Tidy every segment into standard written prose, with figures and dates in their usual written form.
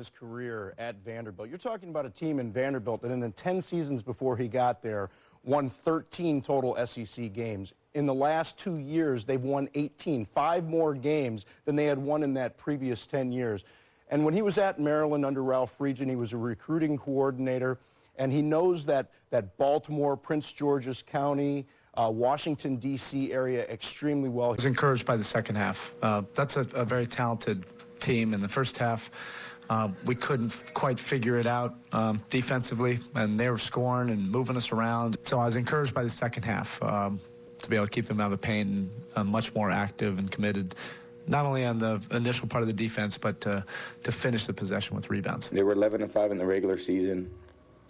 his career at Vanderbilt. You're talking about a team in Vanderbilt that in the 10 seasons before he got there won 13 total SEC games. In the last 2 years, they've won 18, 5 more games than they had won in that previous 10 years. And when he was at Maryland under Ralph Friedgen, he was a recruiting coordinator, and he knows that Baltimore, Prince George's County, Washington, D.C. area extremely well. I was encouraged by the second half. That's a very talented team. In the first half, we couldn't quite figure it out defensively, and they were scoring and moving us around. So I was encouraged by the second half to be able to keep them out of the paint and much more active and committed, not only on the initial part of the defense, but to finish the possession with rebounds. They were 11-5 in the regular season,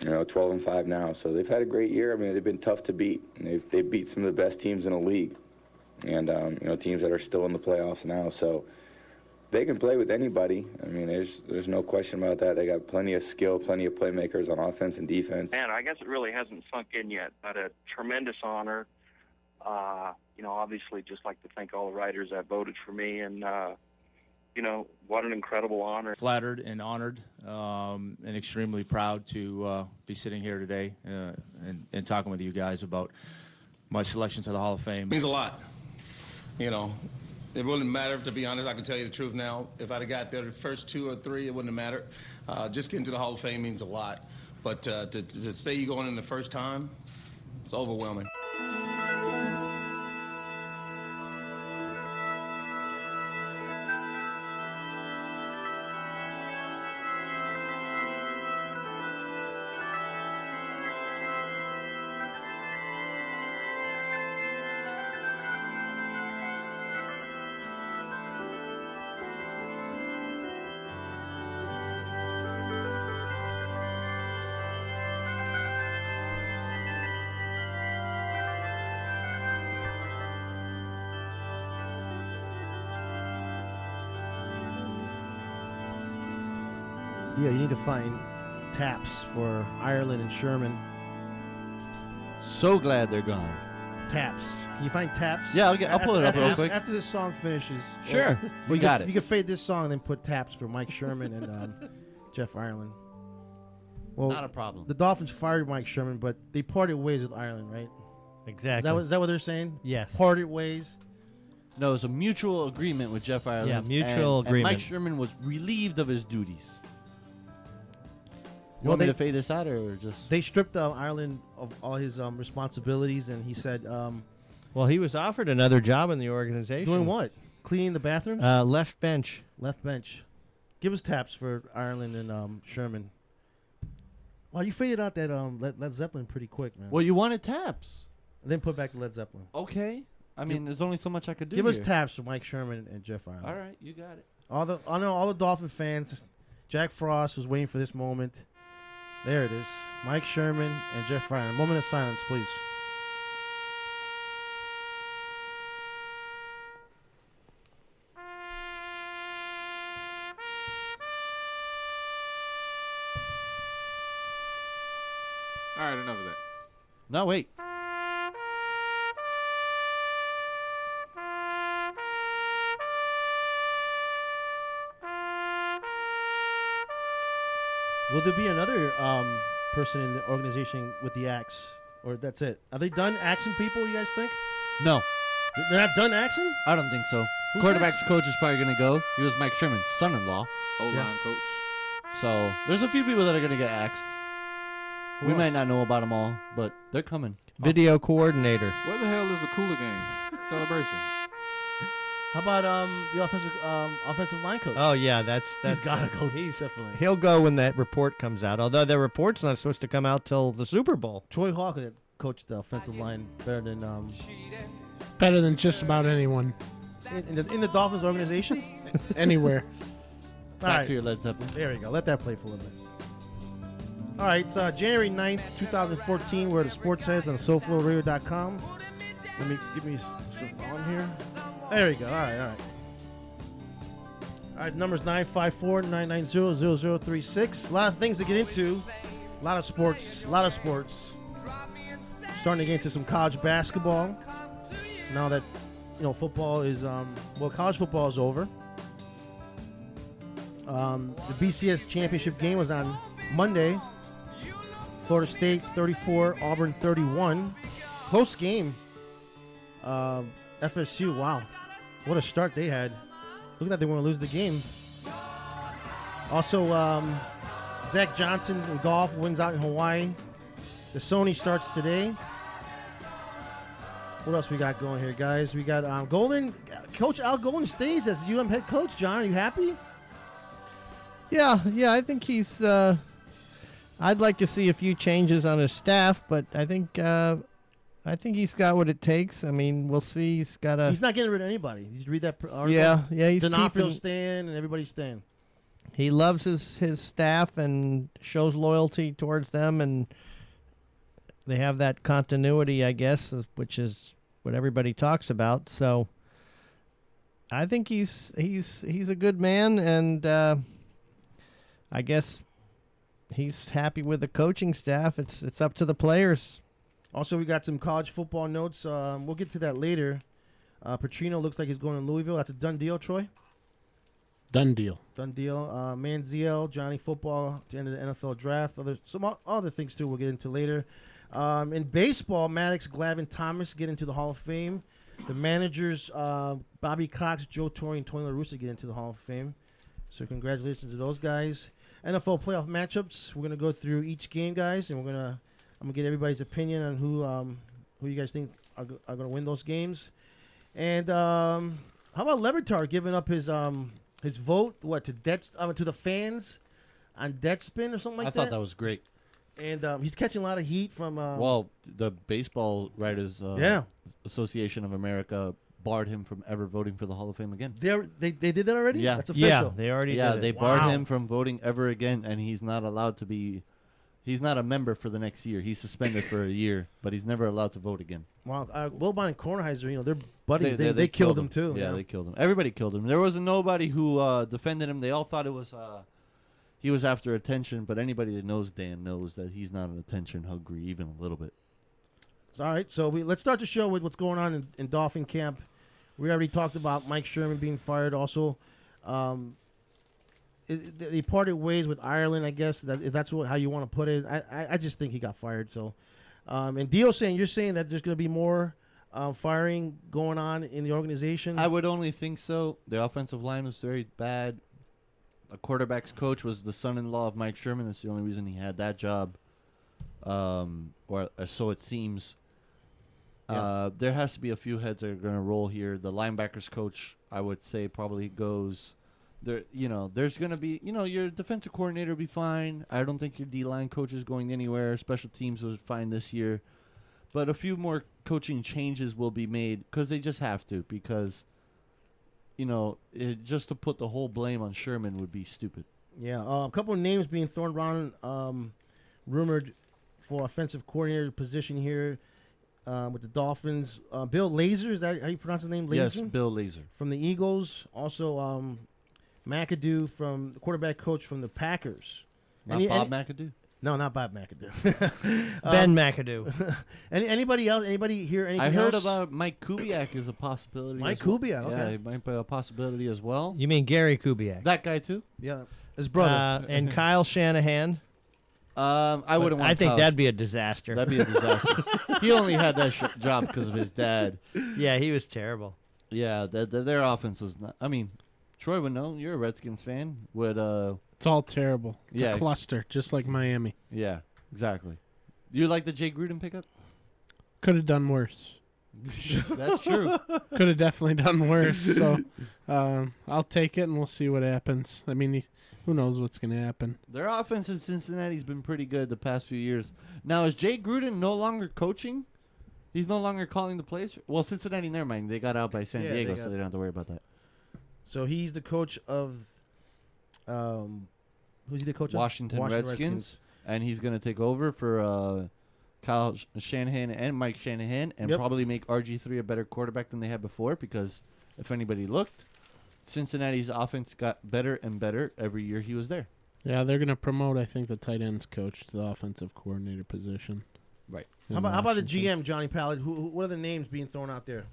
12-5 now. So they've had a great year. I mean, they've been tough to beat. They've beat some of the best teams in the league, and teams that are still in the playoffs now. So they can play with anybody. I mean, there's no question about that. They got plenty of skill, plenty of playmakers on offense and defense. Man, I guess it really hasn't sunk in yet, but a tremendous honor. Obviously, just like to thank all the writers that voted for me, and what an incredible honor. Flattered and honored, and extremely proud to be sitting here today and talking with you guys about my selection to the Hall of Fame. It means a lot. It wouldn't matter, to be honest. I can tell you the truth now. If I'd have got there the first 2 or 3, it wouldn't have mattered. Just getting to the Hall of Fame means a lot. But to say you're going in the first time, it's overwhelming. Yeah, you need to find taps for Ireland and Sherman. So glad they're gone. Taps. Can you find taps? Yeah, I'll pull it up real quick. After this song finishes. Sure. You got it. You can fade this song and then put taps for Mike Sherman and Jeff Ireland. Well, not a problem. The Dolphins fired Mike Sherman, but they parted ways with Ireland, right? Exactly. Is that what they're saying? Yes. Parted ways. No, it was a mutual agreement with Jeff Ireland. Yeah, mutual agreement. And Mike Sherman was relieved of his duties. You Well, want me to fade this out or just? They stripped Ireland of all his responsibilities, and he said, well, he was offered another job in the organization. doing what? Cleaning the bathrooms? Left bench. Left bench. Give us taps for Ireland and Sherman. Wow, you faded out that Led Zeppelin pretty quick, man. Well, you wanted taps. And then put back the Led Zeppelin. Okay. I mean, there's only so much I could do. Give us here. taps for Mike Sherman and Jeff Ireland. All right, you got it. All the Dolphin fans. Jack Frost was waiting for this moment. There it is. Mike Sherman and Jeff Ireland. Moment of silence, please. All right, enough of that. No, wait. Will there be another person in the organization with the axe? Or that's it? Are they done axing people, you guys think? No. They're not done axing? I don't think so. Who's Quarterback's next? coach is probably going to go. He was Mike Sherman's son-in-law. O-line coach. So there's a few people that are going to get axed. Who We else? might not know about them all, but they're coming. Video coordinator. Where the hell is the Cooler Gang celebration? How about the offensive line coach? Oh yeah, that's He's got to go. He's definitely. He'll go when that report comes out. Although the report's not supposed to come out till the Super Bowl. Troy Hawk coached the offensive line better than just about anyone in the Dolphins organization. anywhere. All Back right. to your Led Zeppelin. There we go. Let that play for a little bit. All right, it's January 9th, 2014. We're at the Sports Heads on SoFloRadio.com. Give me some on here. There we go. All right. All right, number's 954-990-0036. A lot of things to get into. A lot of sports. Starting to get into some college basketball. Now that, football is, college football is over. The BCS championship game was on Monday. Florida State 34, Auburn 31. Close game. FSU, wow. What a start they had. Look like they want to lose the game. Also, Zach Johnson in golf wins out in Hawaii. The Sony starts today. What else we got going here, guys? We got Coach Al Golden stays as UM head coach. John, are you happy? Yeah, I think he's. I'd like to see a few changes on his staff, but I think he's got what it takes. I mean, we'll see. He's not getting rid of anybody. Did you read that article? Yeah. He's D'Onofrio's staying and everybody's staying. He loves his staff and shows loyalty towards them, and they have that continuity, I guess, which is what everybody talks about. So I think he's a good man, and I guess he's happy with the coaching staff. It's up to the players. Also, we got some college football notes. We'll get to that later. Petrino looks like he's going to Louisville. That's a done deal, Troy? Done deal. Done deal. Manziel, Johnny Football, to end of the NFL draft. Some other things, too, we'll get into later. In baseball, Maddox, Glavin, Thomas get into the Hall of Fame. The managers, Bobby Cox, Joe Torre, and Tony La Russa get into the Hall of Fame. So congratulations to those guys. NFL playoff matchups. We're going to go through each game, guys, and I'm going to get everybody's opinion on who you guys think are going to win those games. And how about Le Batard giving up his vote to the fans on Deadspin or something like that? I thought that was great. And he's catching a lot of heat from. Well, the Baseball Writers Association of America barred him from ever voting for the Hall of Fame again. They did that already? Yeah, that's official. Yeah, they already did it. they barred him from voting ever again, and he's not allowed to be. He's not a member for the next year. He's suspended for a year, but he's never allowed to vote again. Wow, Wilbon and Kornheiser, they're buddies. They killed him too. Yeah, they killed him. Everybody killed him. There wasn't nobody who defended him. They all thought it was he was after attention, but anybody that knows Dan knows that he's not an attention hungry even a little bit. All right, so let's start the show with what's going on in Dolphin camp. We already talked about Mike Sherman being fired. Also, they parted ways with Ireland, I guess, if that's how you want to put it. I just think he got fired. So, and Dio you're saying that there's going to be more firing going on in the organization? I would only think so. The offensive line was very bad. A quarterback's coach was the son-in-law of Mike Sherman. That's the only reason he had that job, or so it seems. Yeah. There has to be a few heads that are going to roll here. The linebackers coach, I would say, probably goes. There, there's going to be, your defensive coordinator will be fine. I don't think your D-line coach is going anywhere. Special teams was fine this year. But a few more coaching changes will be made because they just have to. Because, just to put the whole blame on Sherman would be stupid. Yeah, a couple of names being thrown around, rumored for offensive coordinator position here with the Dolphins. Bill Lazor, is that how you pronounce his name? Lazor? Yes, Bill Lazor. From the Eagles. Also, McAdoo, from the quarterback coach from the Packers. Bob McAdoo? No, not Bob McAdoo. Ben McAdoo. Anybody else? Anybody hear anything else? I heard about Mike Kubiak is a possibility. Mike Kubiak, okay. Yeah, it might be a possibility as well. You mean Gary Kubiak? That guy too? Yeah, his brother. And Kyle Shanahan. I wouldn't want I think Kyle. that'd be a disaster. That'd be a disaster. He only had that job because of his dad. Yeah, he was terrible. Yeah, their offense was not. I mean, Troy would know. You're a Redskins fan. It's all terrible. It's a cluster, just like Miami. Yeah, exactly. You like the Jay Gruden pickup? Could have done worse. That's true. Could have definitely done worse. So I'll take it, and we'll see what happens. I mean, who knows what's going to happen. Their offense in Cincinnati's been pretty good the past few years. Now, is Jay Gruden no longer coaching? He's no longer calling the plays? Well, Cincinnati, never mind. They got out by San Diego, so they don't have to worry about that. So he's the coach of who's he the coach Washington of? Redskins. And he's going to take over for Kyle Shanahan and Mike Shanahan and probably make RG3 a better quarterback than they had before because if anybody looked, Cincinnati's offense got better and better every year he was there. Yeah, they're going to promote, I think, the tight ends coach to the offensive coordinator position. Right. How about the GM, Johnny Pallett? What are the names being thrown out there?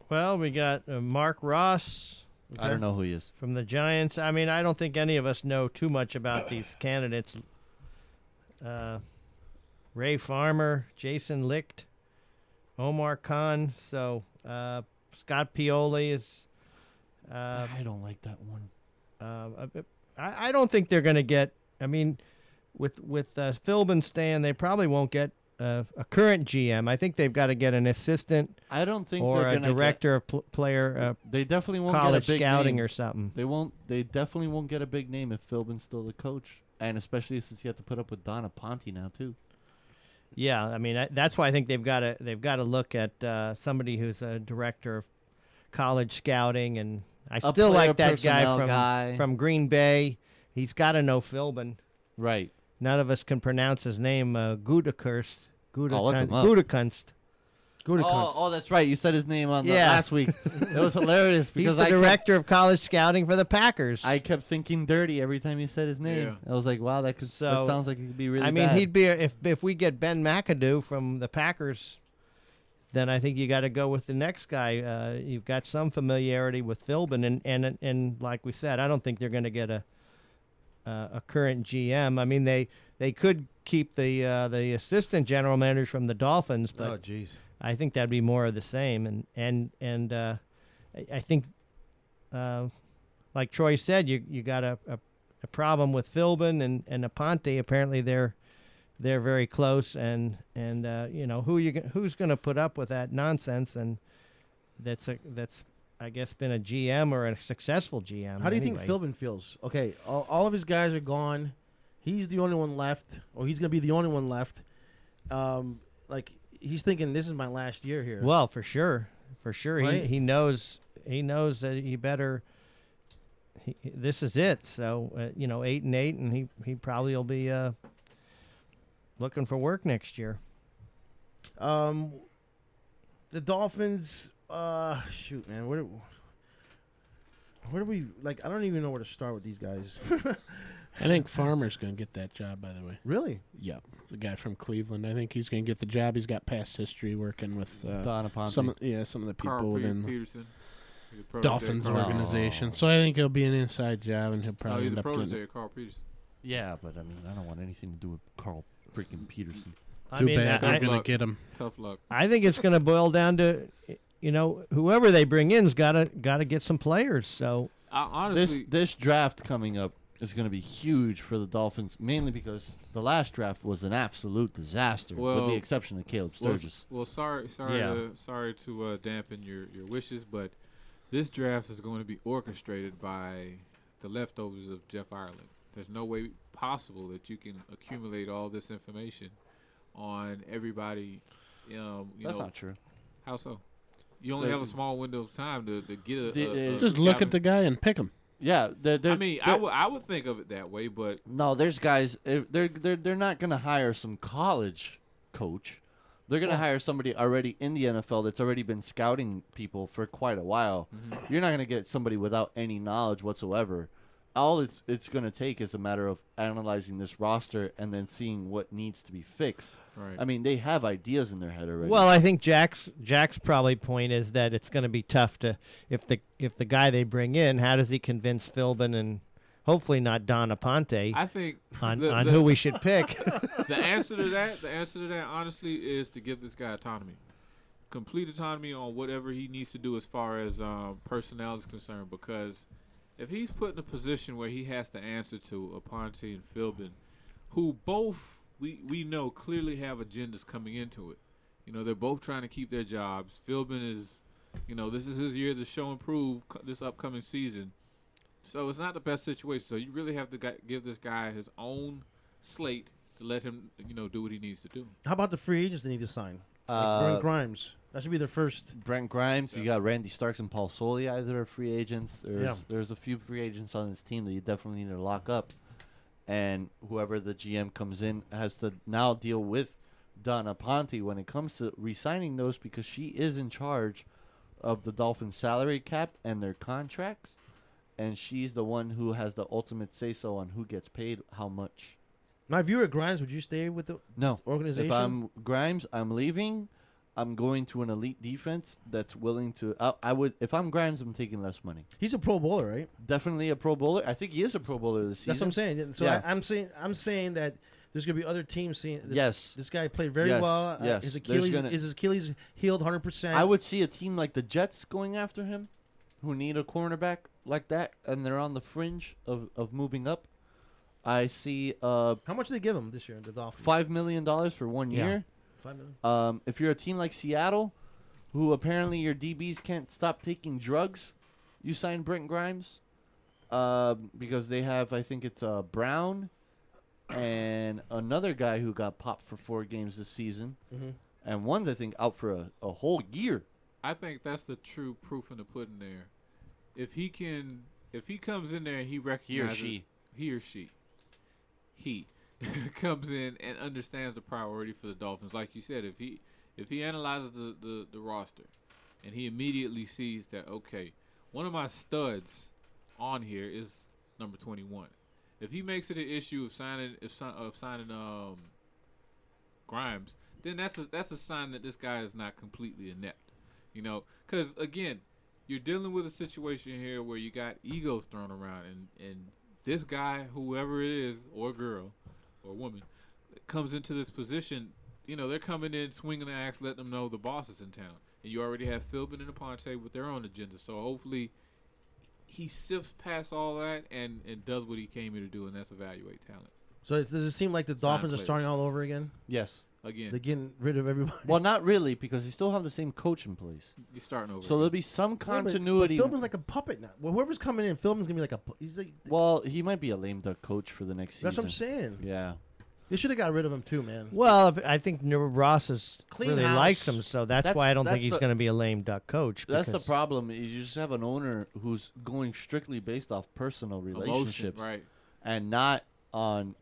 Well, we got Mark Ross, I don't know who he is. From the Giants. I mean, I don't think any of us know too much about these candidates. Ray Farmer, Jason Licht, Omar Khan. So Scott Pioli is. I don't like that one. I don't think they're going to get. I mean, with Philbin staying, they probably won't get a current GM. I think they've got to get an assistant. I don't think or they're a gonna director of player. They definitely won't college get a big scouting name. or something. They won't. They definitely won't get a big name if Philbin's still the coach, and especially since you have to put up with Donna Ponte now too. Yeah, I mean that's why I think they've got to look at somebody who's a director of college scouting, and I still like that guy from Green Bay. He's got to know Philbin. Right. None of us can pronounce his name. Gutekunst. Gutekunst. Oh, that's right. You said his name on the last week. It was hilarious because he's the director of college scouting for the Packers. I kept thinking dirty every time you said his name. Yeah. I was like, wow, that sounds like it could be really I mean, bad. he'd be if we get Ben McAdoo from the Packers, then I think you got to go with the next guy. You've got some familiarity with Philbin, and like we said, I don't think they're going to get a current GM. I mean, they could keep the assistant general manager from the Dolphins, but I think that'd be more of the same. And I think, like Troy said, you got a problem with Philbin and Aponte. Apparently, they're very close, and you know who's going to put up with that nonsense? And that's I guess been a GM or a successul GM. How do you think Philbin feels? Okay, all of his guys are gone. He's the only one left, or he's gonna be the only one left. Like he's thinking, this is my last year here. Well, for sure. Right? He knows that he better. This is it. So 8-8, and he probably will be looking for work next year. The Dolphins. Shoot, man, where do we like? I don't even know where to start with these guys. I think Farmer's going to get that job, by the way. Really? Yep. The guy from Cleveland. I think he's going to get the job. He's got past history working with Donna Ponte. some of the people Carl within Peterson. Dolphins organization. So I think it'll be an inside job, and he'll probably he's end a up protege getting of Carl Peterson. Yeah, but I mean, I don't want anything to do with Carl freaking Peterson. Too bad. They're going to get him. Tough luck. I think it's going to boil down to, whoever they bring in's got to get some players. So honestly, this draft coming up is going to be huge for the Dolphins, mainly because the last draft was an absolute disaster, with the exception of Caleb Sturgis. Well, sorry to dampen your wishes, but this draft is going to be orchestrated by the leftovers of Jeff Ireland. There's no way possible that you can accumulate all this information on everybody. That's not true. How so? You only have a small window of time to get just look at the guy and pick him. Yeah, I would think of it that way, but no, there's guys. They're not going to hire some college coach. They're going to hire somebody already in the NFL that's already been scouting people for quite a while. Mm-hmm. You're not going to get somebody without any knowledge whatsoever. All it's going to take is a matter of analyzing this roster and then seeing what needs to be fixed. Right. I mean, they have ideas in their head already. Well, I think Jack's probably point is that it's going to be tough to if the guy they bring in, how does he convince Philbin and hopefully not Don Aponte? I think on who we should pick. The answer to that, honestly, is to give this guy autonomy, complete autonomy on whatever he needs to do as far as personnel is concerned. Because if he's put in a position where he has to answer to Aponte and Philbin, who both we know clearly have agendas coming into it. They're both trying to keep their jobs. Philbin is, this is his year to show and prove this upcoming season. So it's not the best situation. So you really have to give this guy his own slate to let him, do what he needs to do. How about the free agents they need to sign? Like Brent Grimes. That should be their first. Brent Grimes. You got Randy Starks and Paul Soliai that are free agents. There's a few free agents on this team that you definitely need to lock up. And whoever the GM comes in has to now deal with Donna Ponte when it comes to re-signing those, because she is in charge of the Dolphins' salary cap and their contracts. And she's the one who has the ultimate say-so on who gets paid how much. Now, if you were Grimes, would you stay with the organization? If I'm Grimes, I'm leaving. I'm going to an elite defense that's willing to. I would, if I'm Grimes, I'm taking less money. He's a Pro Bowler, right? Definitely a Pro Bowler. I think he is a Pro Bowler this season. That's what I'm saying. So Yeah. I'm saying that there's going to be other teams seeing. This, Yes. This guy played very Yes, well. yes. His There's Achilles gonna- is his Achilles healed 100%. I would see a team like the Jets going after him, who need a cornerback like that, and they're on the fringe of moving up. I see How much did they give him this year? The Dolphins. $5 million for 1 Yeah. year. $5 million. If you're a team like Seattle, who apparently your DBs can't stop taking drugs, you sign Brent Grimes because they have, I think it's Brown and another guy who got popped for 4 games this season, and one's I think out for a whole year. I think that's the true proof in the pudding there. If he comes in there and he recognizes he comes in and understands the priority for the Dolphins, like you said, if he analyzes the roster and he immediately sees that, okay, one of my studs on here is number 21. If he makes it an issue of signing Grimes, then that's a sign that this guy is not completely inept. You know, because again, you're dealing with a situation here where you got egos thrown around, and this guy, whoever it is, or girl, or woman, comes into this position. You know, they're coming in, swinging the axe, letting them know the boss is in town, and you already have Philbin and Aponte with their own agenda. So hopefully, he sifts past all that and does what he came here to do, and that's evaluate talent. So does it seem like the Dolphins are players. starting all over again? Yes. Again, They're getting rid of everybody. Well, not really, because you still have the same coach in place. You're starting over. So there'll be some continuity. But Philbin's like a puppet now. Well, whoever's coming in, Philbin's gonna be like he's like. Well, he might be a lame duck coach for the next season. That's what I'm saying. Yeah. They should have got rid of him too, man. Well, I think Ross Clean really house. likes him, so that's why I don't think that's he's the- going to be a lame duck coach. That's the because- problem. You just have an owner who's going strictly based off personal relationships, right? And not on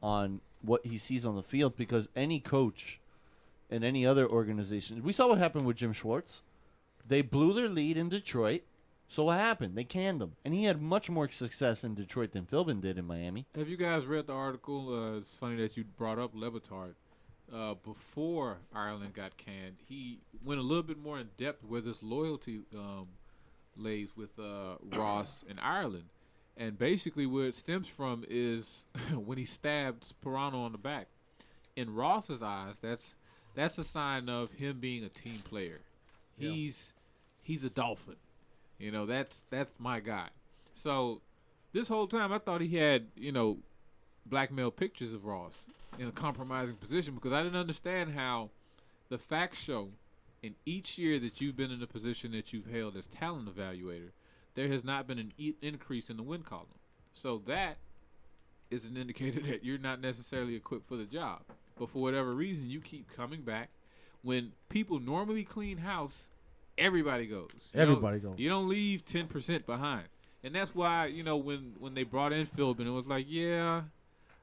what he sees on the field. Because any coach in any other organization, we saw what happened with Jim Schwartz. They blew their lead in Detroit. So what happened? They canned him, and he had much more success in Detroit than Philbin did in Miami. Have you guys read the article? It's funny that you brought up Le Batard. Before Ireland got canned, he went a little bit more in depth where this loyalty lays with Ross in Ireland. And basically where it stems from is when he stabbed Sperano on the back. In Ross's eyes, that's a sign of him being a team player. Yeah. He's a Dolphin. You know, that's my guy. So this whole time I thought he had, blackmail pictures of Ross in a compromising position because I didn't understand how the facts show in each year that you've been in the position that you've held as talent evaluator, there has not been an increase in the win column. So that is an indicator that you're not necessarily equipped for the job. But for whatever reason, you keep coming back. When people normally clean house, everybody goes. Everybody goes. You don't leave 10% behind. And that's why, when they brought in Philbin, it was like, yeah,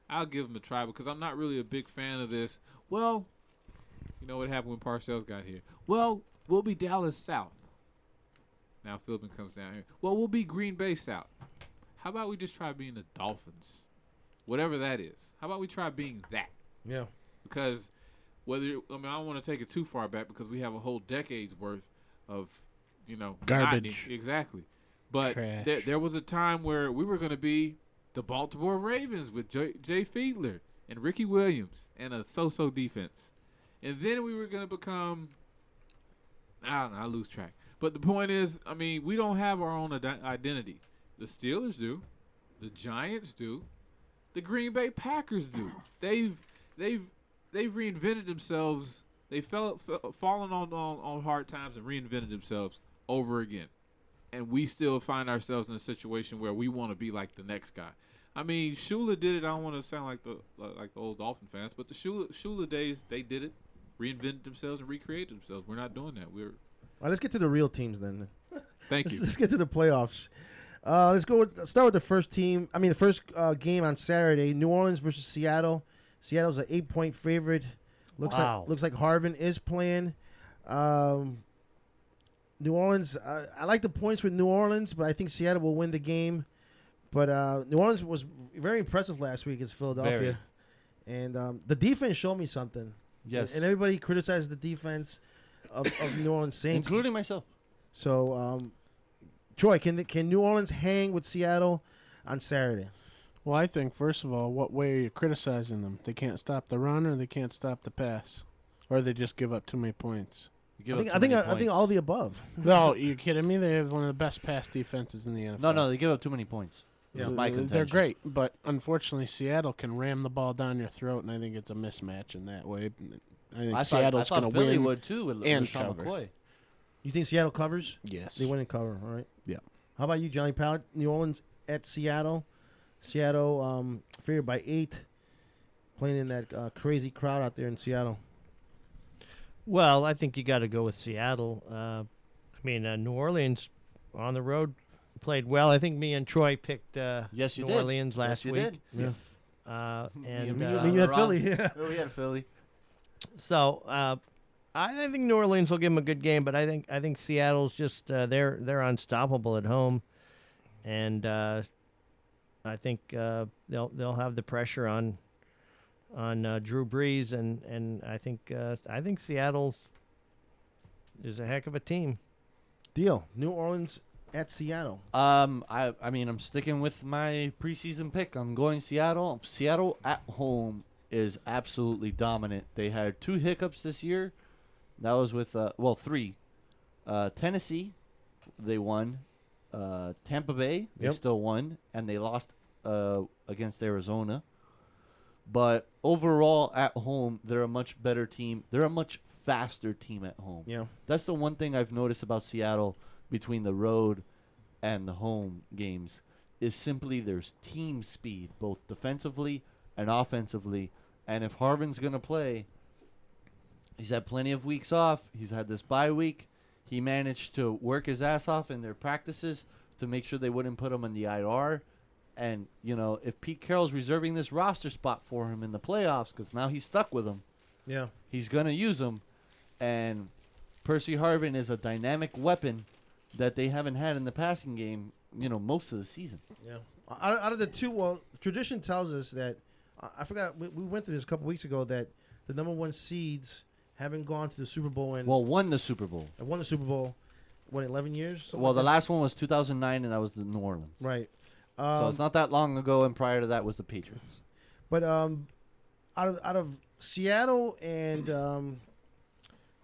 I'll give him a try because I'm not really a big fan of this. Well, you know what happened when Parcells got here? Well, we'll be Dallas South. Now Philbin comes down here. Well, we'll be Green Bay South. How about we just try being the Dolphins? Whatever that is. How about we try being that? Yeah. Because I don't want to take it too far back because we have a whole decade's worth of, Garbage. Exactly. But Trash. there was a time where we were going to be the Baltimore Ravens with Jay Fiedler and Ricky Williams and a so-so defense. And then we were going to become, I don't know, I lose track. But the point is, we don't have our own identity. The Steelers do. The Giants do. The Green Bay Packers do. They've reinvented themselves. They've fallen on hard times and reinvented themselves over again. And we still find ourselves in a situation where we want to be like the next guy. Shula did it. I don't want to sound like the old Dolphin fans, but the Shula days, they did it, reinvented themselves and recreated themselves. We're not doing that. All right, let's get to the real teams then. Thank you. Let's get to the playoffs. Let's start with the first team. The first game on Saturday: New Orleans versus Seattle. Seattle's an 8-point favorite. Looks like Harvin is playing. New Orleans. I like the points with New Orleans, but I think Seattle will win the game. But New Orleans was very impressive last week against Philadelphia, and the defense showed me something. Yes. And everybody criticizes the defense. of New Orleans Saints, including myself. So, Troy, can New Orleans hang with Seattle on Saturday? Well, I think first of all, what way are you criticizing them? They can't stop the run, or they can't stop the pass, or they just give up too many points. I think all the above. No, you kidding me? They have one of the best pass defenses in the NFL. No, they give up too many points. Yeah. My contention. They're great, but unfortunately, Seattle can ram the ball down your throat, and I think it's a mismatch in that way. I think Seattle's going to win. Philly would too with and LeSean cover. McCoy. You think Seattle covers? Yes. They win and cover, all right? Yeah. How about you, Johnny Pallet? New Orleans at Seattle. Seattle favored by 8, playing in that crazy crowd out there in Seattle. Well, I think you got to go with Seattle. New Orleans on the road played well. I think me and Troy picked Yes, you New did. Orleans last Yes, you week. did. Yeah. And you had Philly. Yeah. We had Philly. So I think New Orleans will give them a good game, but I think Seattle's just they're unstoppable at home, and I think they'll have the pressure on Drew Brees, and I think Seattle is a heck of a team. Deal. New Orleans at Seattle. I'm sticking with my preseason pick. I'm going Seattle. Seattle at home is absolutely dominant. They had 2 hiccups this year. That was with 3. Tennessee, they won. Tampa Bay, they still won, and they lost against Arizona. But overall, at home, they're a much better team. They're a much faster team at home. Yeah. That's the one thing I've noticed about Seattle between the road and the home games is simply there's team speed, both defensively and offensively. And if Harvin's going to play, he's had plenty of weeks off. He's had this bye week. He managed to work his ass off in their practices to make sure they wouldn't put him in the IR. And, if Pete Carroll's reserving this roster spot for him in the playoffs, because now he's stuck with him, Yeah. he's going to use him. And Percy Harvin is a dynamic weapon that they haven't had in the passing game, most of the season. Yeah. Out of the two, well, tradition tells us that, I forgot, we went through this a couple weeks ago, that the number 1 seeds haven't gone to the Super Bowl won the Super Bowl. won the Super Bowl, 11 years? Well, the last one was 2009, and that was the New Orleans. Right. So it's not that long ago, and prior to that was the Patriots. But out of Seattle and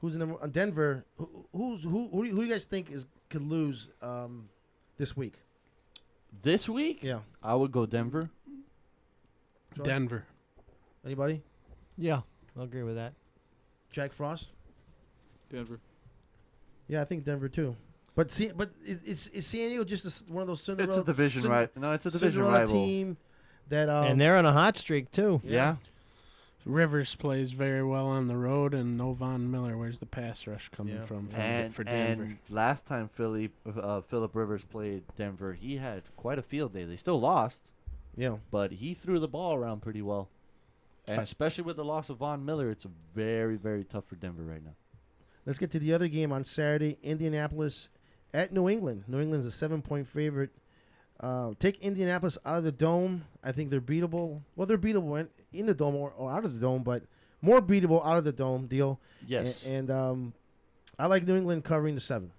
who's in Denver, who do you guys think could lose this week? This week? Yeah. I would go Denver. Troy? Denver. Anybody? Yeah, I'll agree with that. Jack Frost? Denver. Yeah, I think Denver too. But is San Diego just one of those Cinderella? It's a division, right? No, it's a division Cinderella rival. team that and they're on a hot streak too. Yeah. Rivers plays very well on the road, and no Von Miller. Where's the pass rush coming from for Denver? And last time Phillip Rivers played Denver, he had quite a field day. They still lost. Yeah. But he threw the ball around pretty well. And especially with the loss of Von Miller, it's very, very tough for Denver right now. Let's get to the other game on Saturday. Indianapolis at New England. New England's a 7-point favorite. Take Indianapolis out of the dome. I think they're beatable. Well, they're beatable in the dome or out of the dome, but more beatable out of the dome deal. Yes. And I like New England covering the 7.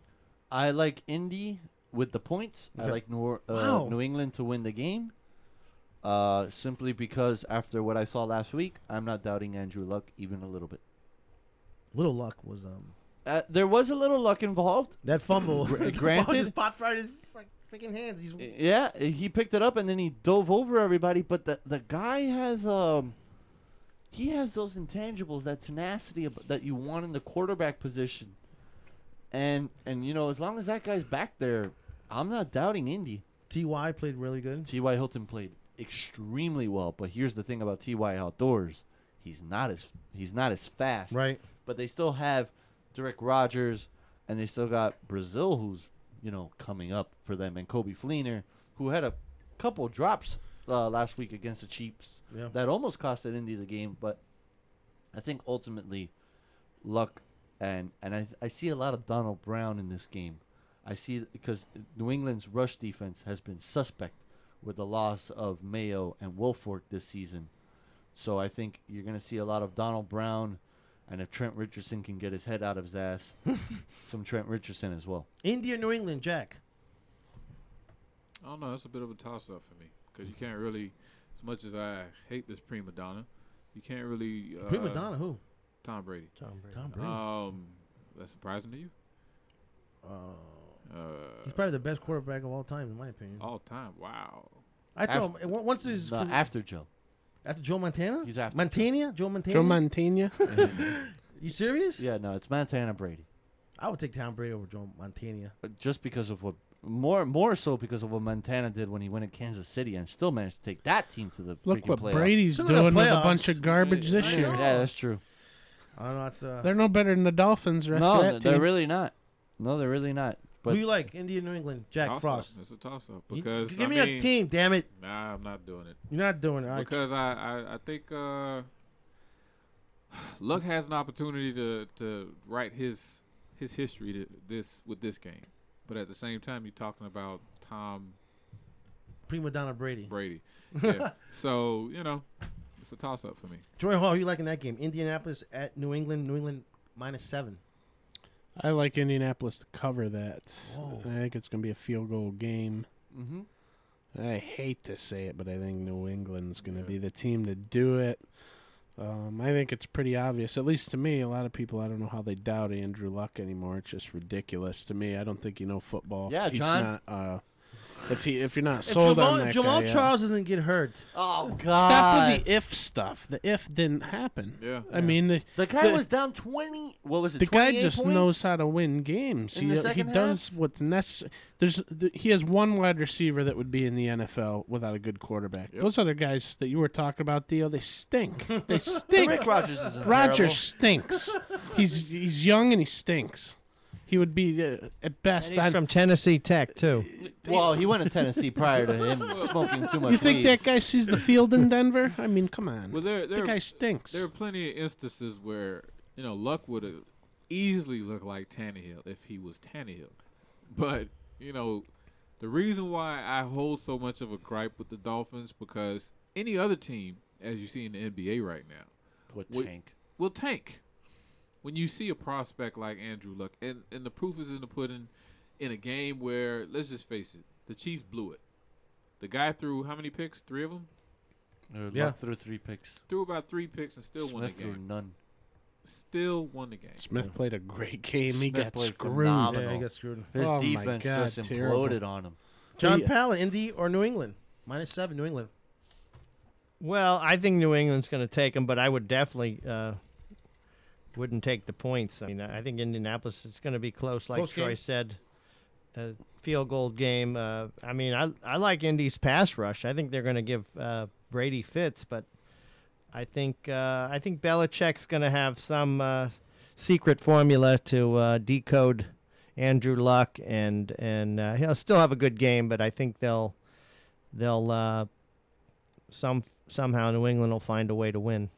I like Indy with the points. Okay. I like Wow. New England to win the game. Simply because after what I saw last week, I'm not doubting Andrew Luck even a little bit. Little Luck was there was a little luck involved. that fumble. The ball Granted, just popped right in his freaking hands. yeah, he picked it up and then he dove over everybody. But the guy has he has those intangibles, that tenacity that you want in the quarterback position. And as long as that guy's back there, I'm not doubting Indy. T.Y. played really good. T.Y. Hilton played extremely well, but here's the thing about T.Y. outdoors. He's not as fast. Right. But they still have Derek Rogers, and they still got Brazil, who's coming up for them, and Kobe Fleener, who had a couple drops last week against the Chiefs that almost costed Indy the game. But I think ultimately, Luck and I see a lot of Donald Brown in this game. I see because New England's rush defense has been suspect with the loss of Mayo and Wilfork this season. So I think you're going to see a lot of Donald Brown. And if Trent Richardson can get his head out of his ass, some Trent Richardson as well. Indy or New England, Jack? I don't know. That's a bit of a toss-up for me because you can't really, as much as I hate this prima donna, you can't really. Prima donna who? Tom Brady. Tom Brady. That's surprising to you? He's probably the best quarterback of all time, in my opinion. All time. Wow. I told him once his after Joe. After Joe Montana? He's after Montana? Joe Montana? Joe Montana. You serious? Yeah, no, it's Montana Brady. I would take Tom Brady over Joe Montana. Just because of what, more so because of what Montana did when he went to Kansas City and still managed to take that team to the Look freaking what playoffs. Brady's doing with a bunch of garbage this year. Yeah, that's true. I don't know. It's, they're no better than the Dolphins. The rest of that they're team. really not. No, they're really not. But who you like, Indy or New England? Jack Toss-up. Frost. It's a toss-up because give me a team, damn it. Nah, I'm not doing it. You're not doing it, all right. Because I think Luck has an opportunity to write his history with this game, but at the same time you're talking about Tom Prima donna Brady. Yeah. So it's a toss-up for me. Troy Hall, who you liking that game? Indianapolis at New England. New England -7. I like Indianapolis to cover that. Whoa. I think it's going to be a field goal game. Mm-hmm. I hate to say it, but I think New England's going to be the team to do it. I think it's pretty obvious, at least to me. A lot of people, I don't know how they doubt Andrew Luck anymore. It's just ridiculous to me. I don't think you know football. Yeah, He's John. Not, if you're not sold on that Jamal guy, Charles doesn't get hurt. Oh God! Stop with the if stuff. The if didn't happen. Yeah. I mean, the guy was down 20. What was it? The guy just points? knows how to win games. In the He second does half? what's necessary. He has one wide receiver that would be in the NFL without a good quarterback. Yep. Those other guys that you were talking about, Dio, they stink. They stink. Rick Rodgers isn't Rodgers terrible. stinks. He's young and he stinks. He would be at best. And he's from Tennessee Tech too. Well, he went to Tennessee prior to him smoking too much You think weed. that guy sees the field in Denver? I mean, come on. Well, the guy stinks. There are plenty of instances where Luck would have easily looked like Tannehill if he was Tannehill, but the reason why I hold so much of a gripe with the Dolphins because any other team, as you see in the NBA right now, will tank. When you see a prospect like Andrew Luck, and the proof is in the pudding, in a game where, let's just face it, the Chiefs blew it. The guy threw how many picks? 3 of them? Luck threw 3 picks. Threw about 3 picks and still won the Smith game. threw none. Still won the game. Smith played a great game. He Smith got played screwed. phenomenal. Yeah, he got screwed. His Oh, my defense God, just terrible. imploded on him. John Palin, Indy or New England? -7, New England. Well, I think New England's going to take them, but I would definitely wouldn't take the points. I mean, I think Indianapolis is going to be close, like Close Troy game? said. Field goal game. I mean, I like Indy's pass rush. I think they're going to give Brady fits, but I think Belichick's going to have some secret formula to decode Andrew Luck, and he'll still have a good game, but I think they'll somehow New England will find a way to win.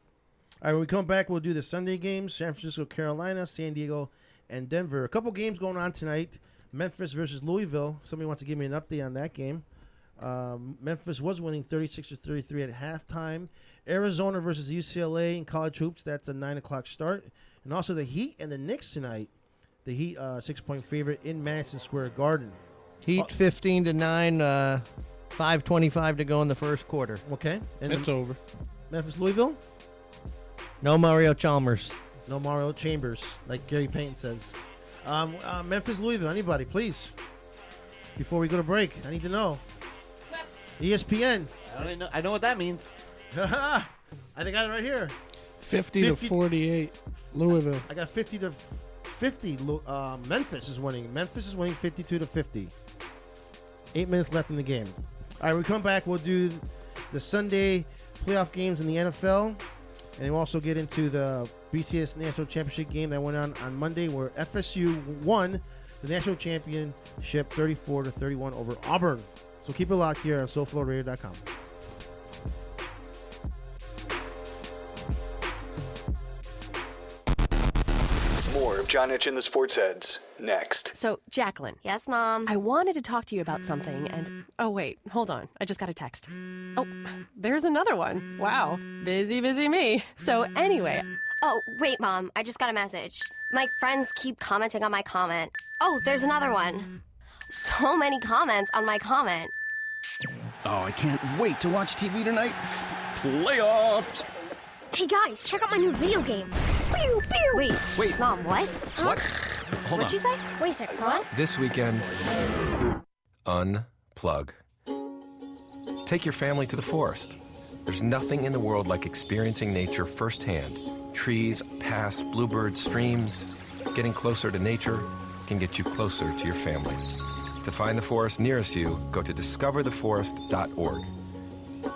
All right, when we come back, we'll do the Sunday games: San Francisco, Carolina, San Diego, and Denver. A couple games going on tonight. Memphis versus Louisville. Somebody wants to give me an update on that game. Memphis was winning 36-33 at halftime. Arizona versus UCLA in college hoops. That's a 9 o'clock start. And also the Heat and the Knicks tonight. The Heat 6-point favorite in Madison Square Garden. Heat 15-9. 5:25 to go in the first quarter. Okay, and It's over. Memphis Louisville. No Mario Chalmers. No Mario Chambers, like Gary Payton says. Memphis, Louisville, anybody, please. Before we go to break, I need to know. ESPN. I know what that means. I think I got it right here. 50-48, Louisville. I got 50-50. Memphis is winning. Memphis is winning 52-50. 8 minutes left in the game. All right, when we come back, we'll do the Sunday playoff games in the NFL. And we'll also get into the BCS National Championship game that went on Monday where FSU won the national championship 34-31 over Auburn. So keep it locked here on SoFloRadio.com. More of John Itch and the Sports Heads next. So, Jacqueline. Yes, Mom? I wanted to talk to you about something, and... Oh, wait. Hold on. I just got a text. Oh, there's another one. Wow. Busy me. So, anyway... Oh, wait, Mom. I just got a message. My friends keep commenting on my comment. Oh, there's another one. So many comments on my comment. Oh, I can't wait to watch TV tonight. Playoffs! Hey guys, check out my new video game. Pew, pew. Wait, Mom, what? Huh? What? Hold What'd on. you say? Wait a second, what? This weekend, unplug. Take your family to the forest. There's nothing in the world like experiencing nature firsthand. Trees, paths, bluebirds, streams. Getting closer to nature can get you closer to your family. To find the forest nearest you, go to discovertheforest.org.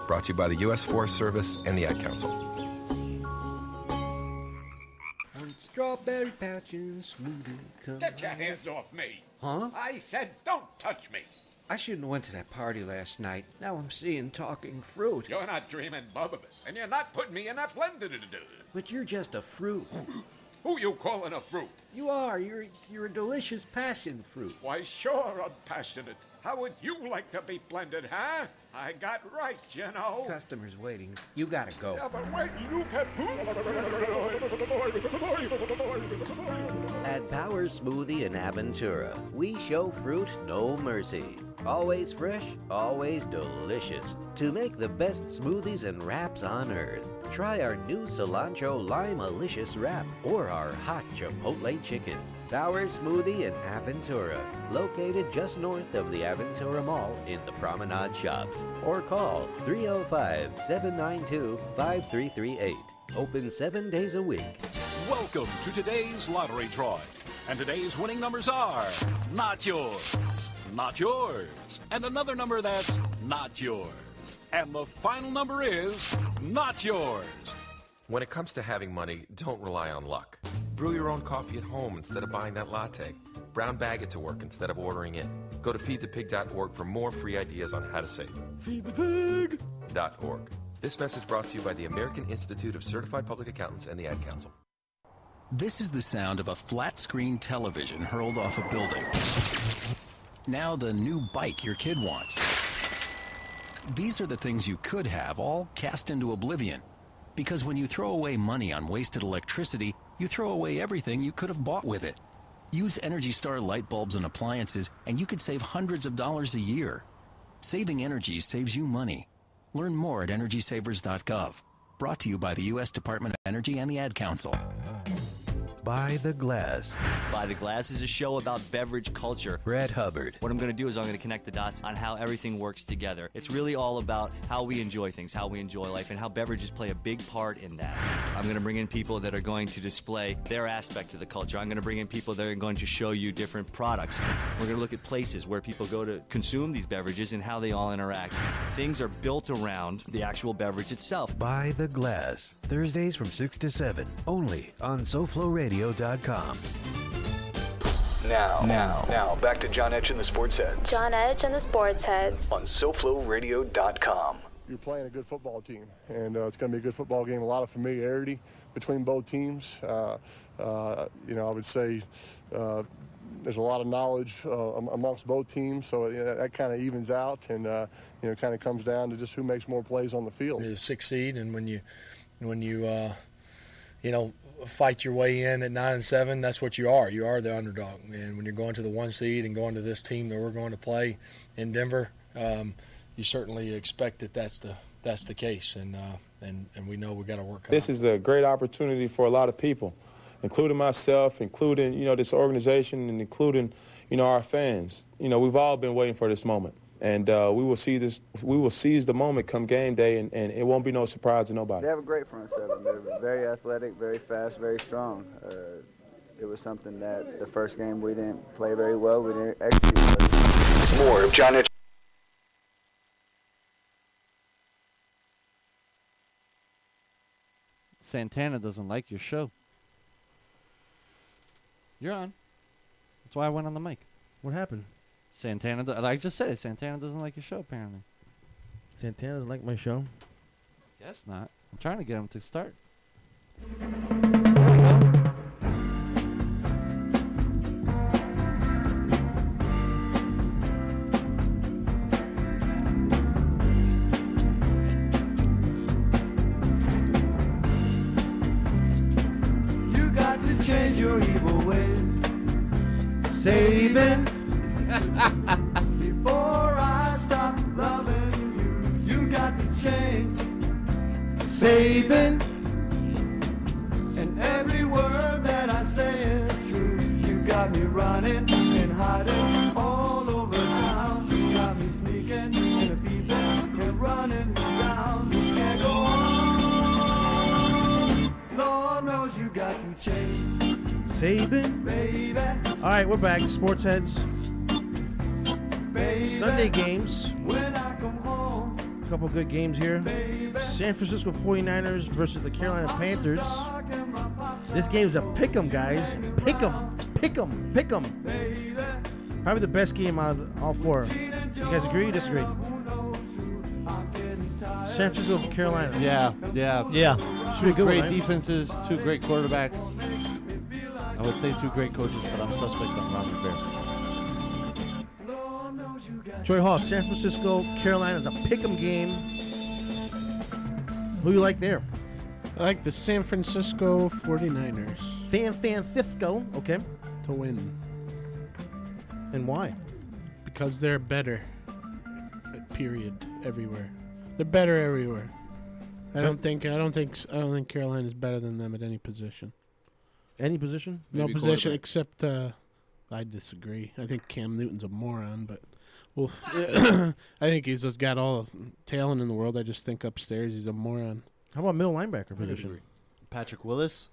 Brought to you by the U.S. Forest Service and the Ad Council. Strawberry patch and smoothie. Get your hands off me. Huh? I said don't touch me. I shouldn't have went to that party last night. Now I'm seeing talking fruit. You're not dreaming, Bubba, and you're not putting me in that blender to do. But you're just a fruit. Who you calling a fruit? You are. You're a delicious passion fruit. Why, sure, I'm passionate. How would you like to be blended, huh? I got right, you know. Customers waiting. You gotta go. Yeah, but wait, you can... At Power Smoothie in Aventura, we show fruit no mercy. Always fresh, always delicious. To make the best smoothies and wraps on earth, try our new Cilantro Lime-alicious wrap or our hot Chipotle chicken. Power Smoothie in Aventura, located just north of the Aventura Mall in the Promenade Shops. Or call 305-792-5338. Open 7 days a week. Welcome to today's lottery drawing. And today's winning numbers are not yours, not yours, and another number that's not yours. And the final number is not yours. When it comes to having money, don't rely on luck. Brew your own coffee at home instead of buying that latte. Brown bag it to work instead of ordering it. Go to feedthepig.org for more free ideas on how to save. Feedthepig.org. This message brought to you by the American Institute of Certified Public Accountants and the Ad Council. This is the sound of a flat-screen television hurled off a building. Now the new bike your kid wants. These are the things you could have, all cast into oblivion. Because when you throw away money on wasted electricity, you throw away everything you could have bought with it. Use Energy Star light bulbs and appliances, and you could save hundreds of dollars a year. Saving energy saves you money. Learn more at EnergySavers.gov. Brought to you by the U.S. Department of Energy and the Ad Council. By the Glass. By the Glass is a show about beverage culture. Brad Hubbard. What I'm going to do is I'm going to connect the dots on how everything works together. It's really all about how we enjoy things, how we enjoy life, and how beverages play a big part in that. I'm going to bring in people that are going to display their aspect of the culture. I'm going to bring in people that are going to show you different products. We're going to look at places where people go to consume these beverages and how they all interact. Things are built around the actual beverage itself. By the Glass. Thursdays from 6 to 7. Only on SoFloRadio.com. Now, back to John Edge and the Sports Heads. John Edge and the Sports Heads. On SoFloRadio.com. You're playing a good football team, and it's going to be a good football game. A lot of familiarity between both teams. I would say there's a lot of knowledge amongst both teams, so that kind of evens out, and kind of comes down to just who makes more plays on the field. You're the 6th seed, and when you fight your way in at 9-7, that's what you are. You are the underdog. And when you're going to the 1 seed and going to this team that we're going to play in Denver, you certainly expect that that's the case. And we know we got to work hard. This is a great opportunity for a lot of people, including myself, including this organization, and including our fans. We've all been waiting for this moment. And we will seize the moment come game day, and it won't be no surprise to nobody. They have a great front seven. They're very athletic, very fast, very strong. It was something that the first game we didn't play very well. We didn't execute. More of John Edge. Santana doesn't like your show. You're on. That's why I went on the mic. What happened? Santana, I just said it. Santana doesn't like your show, apparently. Santana doesn't like my show? Guess not. I'm trying to get him to start. change your evil ways. Saving before I stop loving you. You got to change. Saving, and every word that I say is true. You got me running and hiding all over town. You got me sneaking and peeping and running down. This can't go on. Lord knows you got to change. Sabin. Baby. All right, we're back. Sports Heads. Baby. Sunday games. When I come home. A couple good games here. San Francisco 49ers versus the Carolina Panthers. This game's a pick'em, guys. Pick'em. Pick'em. Pick'em. Probably the best game out of all four. You guys agree or disagree? San Francisco, Carolina. Yeah. Should be a good Great one, right? defenses, two great quarterbacks. I would say two great coaches, but I'm suspect on Ron Rivera. Troy Hall, San Francisco, Carolina is a pick'em game. Who you like there? I like the San Francisco 49ers. San Francisco, okay. To win. And why? Because they're better. Period. Everywhere. They're better everywhere. I don't think Carolina's better than them at any position. Any position? No Maybe position quarterback. except I disagree. I think Cam Newton's a moron, but well, I think he's got all the talent in the world. I just think upstairs he's a moron. How about middle linebacker position? Patrick Willis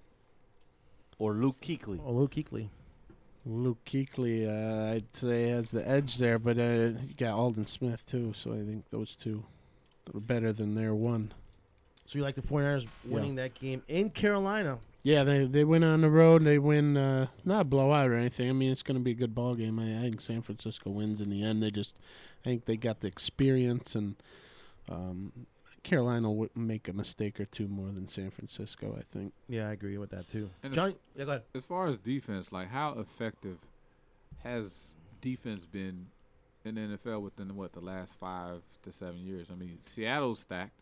or Luke Kuechly? Oh, Luke Kuechly. Luke Kuechly, I'd say has the edge there, but you got Alden Smith too, so I think those two are better than their one. So you like the 49ers winning that game in Carolina? Yeah, they win on the road. They win, not a blowout or anything. I mean, it's going to be a good ball game. I think San Francisco wins in the end. I think they got the experience, and Carolina will make a mistake or two more than San Francisco, I think. Yeah, I agree with that too. And Johnny, yeah, go ahead. As far as defense, like how effective has defense been in the NFL within the last 5 to 7 years? I mean, Seattle's stacked.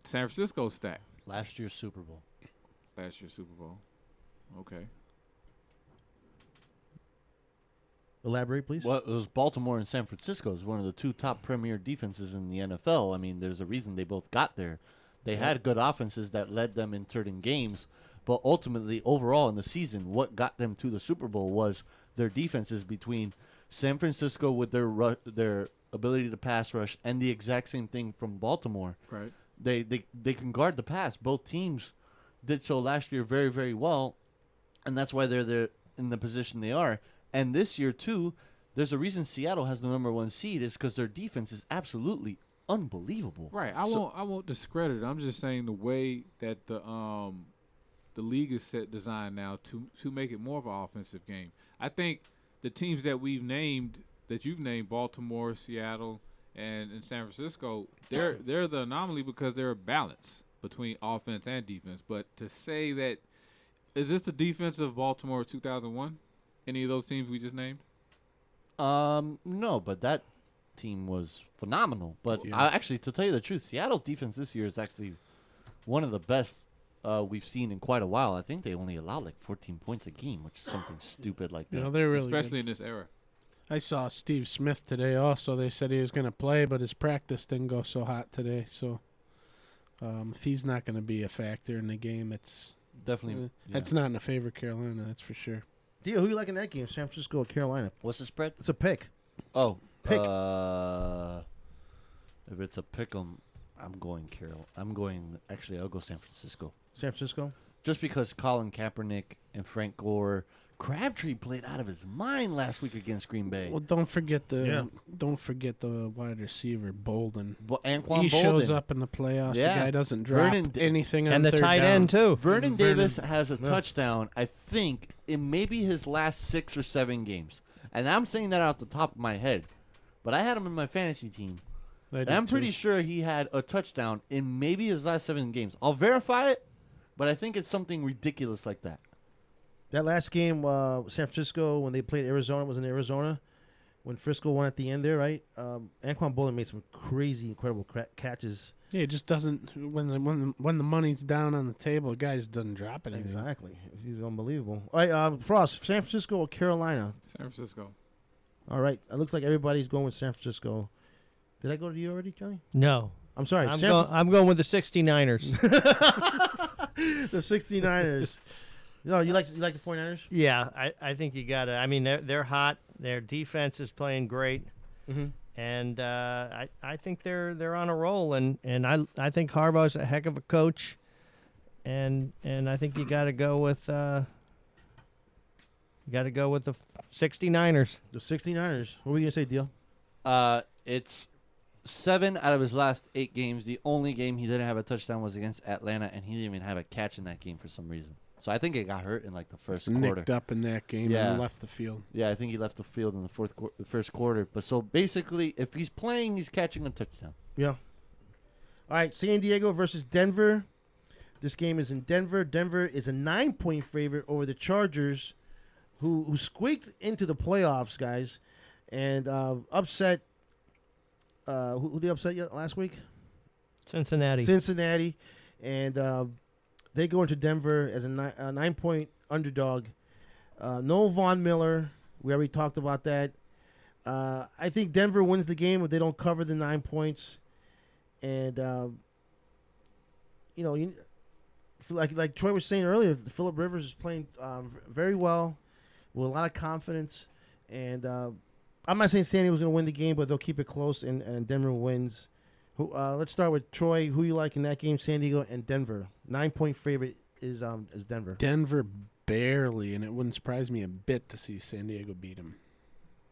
San Francisco's stacked. Last year's Super Bowl. Last year's Super Bowl. Okay. Elaborate, please. Well, it was Baltimore and San Francisco is one of the two top premier defenses in the NFL. I mean, there's a reason they both got there. They had good offenses that led them in certain games, but ultimately, overall in the season, what got them to the Super Bowl was their defenses between San Francisco with their ability to pass rush and the exact same thing from Baltimore. Right. They can guard the pass. Both teams did so last year very, very well, and that's why they're there in the position they are. And this year, too, there's a reason Seattle has the #1 seed is because their defense is absolutely unbelievable. Right. I won't discredit it. I'm just saying the way that the league is designed now to make it more of an offensive game. I think the teams that you've named, Baltimore, Seattle, and San Francisco, they're the anomaly because they're a balance between offense and defense. But to say that, is this the defense of Baltimore 2001? Any of those teams we just named? No, but that team was phenomenal. But actually, to tell you the truth, Seattle's defense this year is actually one of the best we've seen in quite a while. I think they only allow like 14 points a game, which is something stupid like that. You know, they're really especially good. in this era. I saw Steve Smith today also. They said he was going to play, but his practice didn't go so hot today. So if he's not going to be a factor in the game, it's definitely it's not in the favor of Carolina, that's for sure. Dio, who you like in that game? San Francisco or Carolina? What's the spread? It's a pick. Oh, pick. If it's a pick 'em, I'm going Carol. Actually, I'll go San Francisco. San Francisco? Just because Colin Kaepernick and Frank Gore, Crabtree played out of his mind last week against Green Bay. Well, don't forget the wide receiver Bolden. Anquan he Bolden shows up in the playoffs. Yeah. The guy doesn't drop anything on and the third tight down. end too. Vernon Davis has a touchdown, I think, in maybe his last 6 or 7 games. And I'm saying that off the top of my head. But I had him in my fantasy team. And I'm pretty sure he had a touchdown in maybe his last 7 games. I'll verify it, but I think it's something ridiculous like that. That last game, San Francisco, when they played Arizona, was in Arizona. when Frisco won at the end there, right? Anquan Boldin made some crazy, incredible catches. Yeah, it just doesn't. When the money's down on the table, the guy just doesn't drop anything. Exactly. He's unbelievable. All right, Frost, San Francisco or Carolina? San Francisco. All right. It looks like everybody's going with San Francisco. Did I go to you already, Johnny? No. I'm sorry. I'm going with the 69ers. The 69ers. No, you like the 49ers? Yeah, I think you got to. I mean, they're hot. Their defense is playing great. Mm-hmm. And I think they're on a roll, and I think Harbaugh's a heck of a coach, and I think you got to go with the 69ers. The 69ers. What were you gonna say, Deal? It's 7 out of his last 8 games. The only game he didn't have a touchdown was against Atlanta, and he didn't even have a catch in that game for some reason. So I think it got hurt in like the first quarter. Nicked up in that game and left the field. Yeah, I think he left the field in the first quarter. But so basically, if he's playing, he's catching a touchdown. Yeah. All right, San Diego versus Denver. This game is in Denver. Denver is a 9-point favorite over the Chargers, who squeaked into the playoffs, guys, and upset. Who they upset last week? Cincinnati, and they go into Denver as a 9-point underdog. No Von Miller. We already talked about that. I think Denver wins the game if they don't cover the 9 points. And, like Troy was saying earlier, Phillip Rivers is playing very well with a lot of confidence. And I'm not saying San Diego's going to win the game, but they'll keep it close, and Denver wins. Let's start with Troy. Who you like in that game, San Diego and Denver? 9-point favorite is Denver. Denver barely, and it wouldn't surprise me a bit to see San Diego beat him.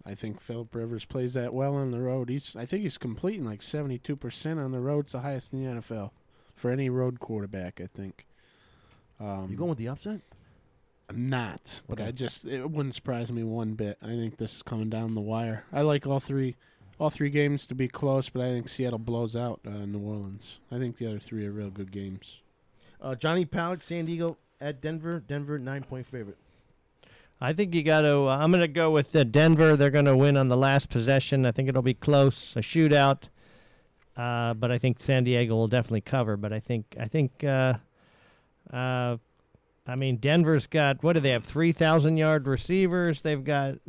I think Phillip Rivers plays that well on the road. I think he's completing like 72% on the road. It's the highest in the NFL for any road quarterback, I think. You going with the upset? I'm not, but Okay. it wouldn't surprise me one bit. I think this is coming down the wire. I like all three games to be close, but I think Seattle blows out New Orleans. I think the other 3 are real good games. Johnny Pallett, San Diego at Denver. Denver 9-point favorite. I think you got to. I'm going to go with Denver. They're going to win on the last possession. I think it'll be close, a shootout. But I think San Diego will definitely cover. But I think. I mean, Denver's got, what do they have? 3,000-yard receivers. They've got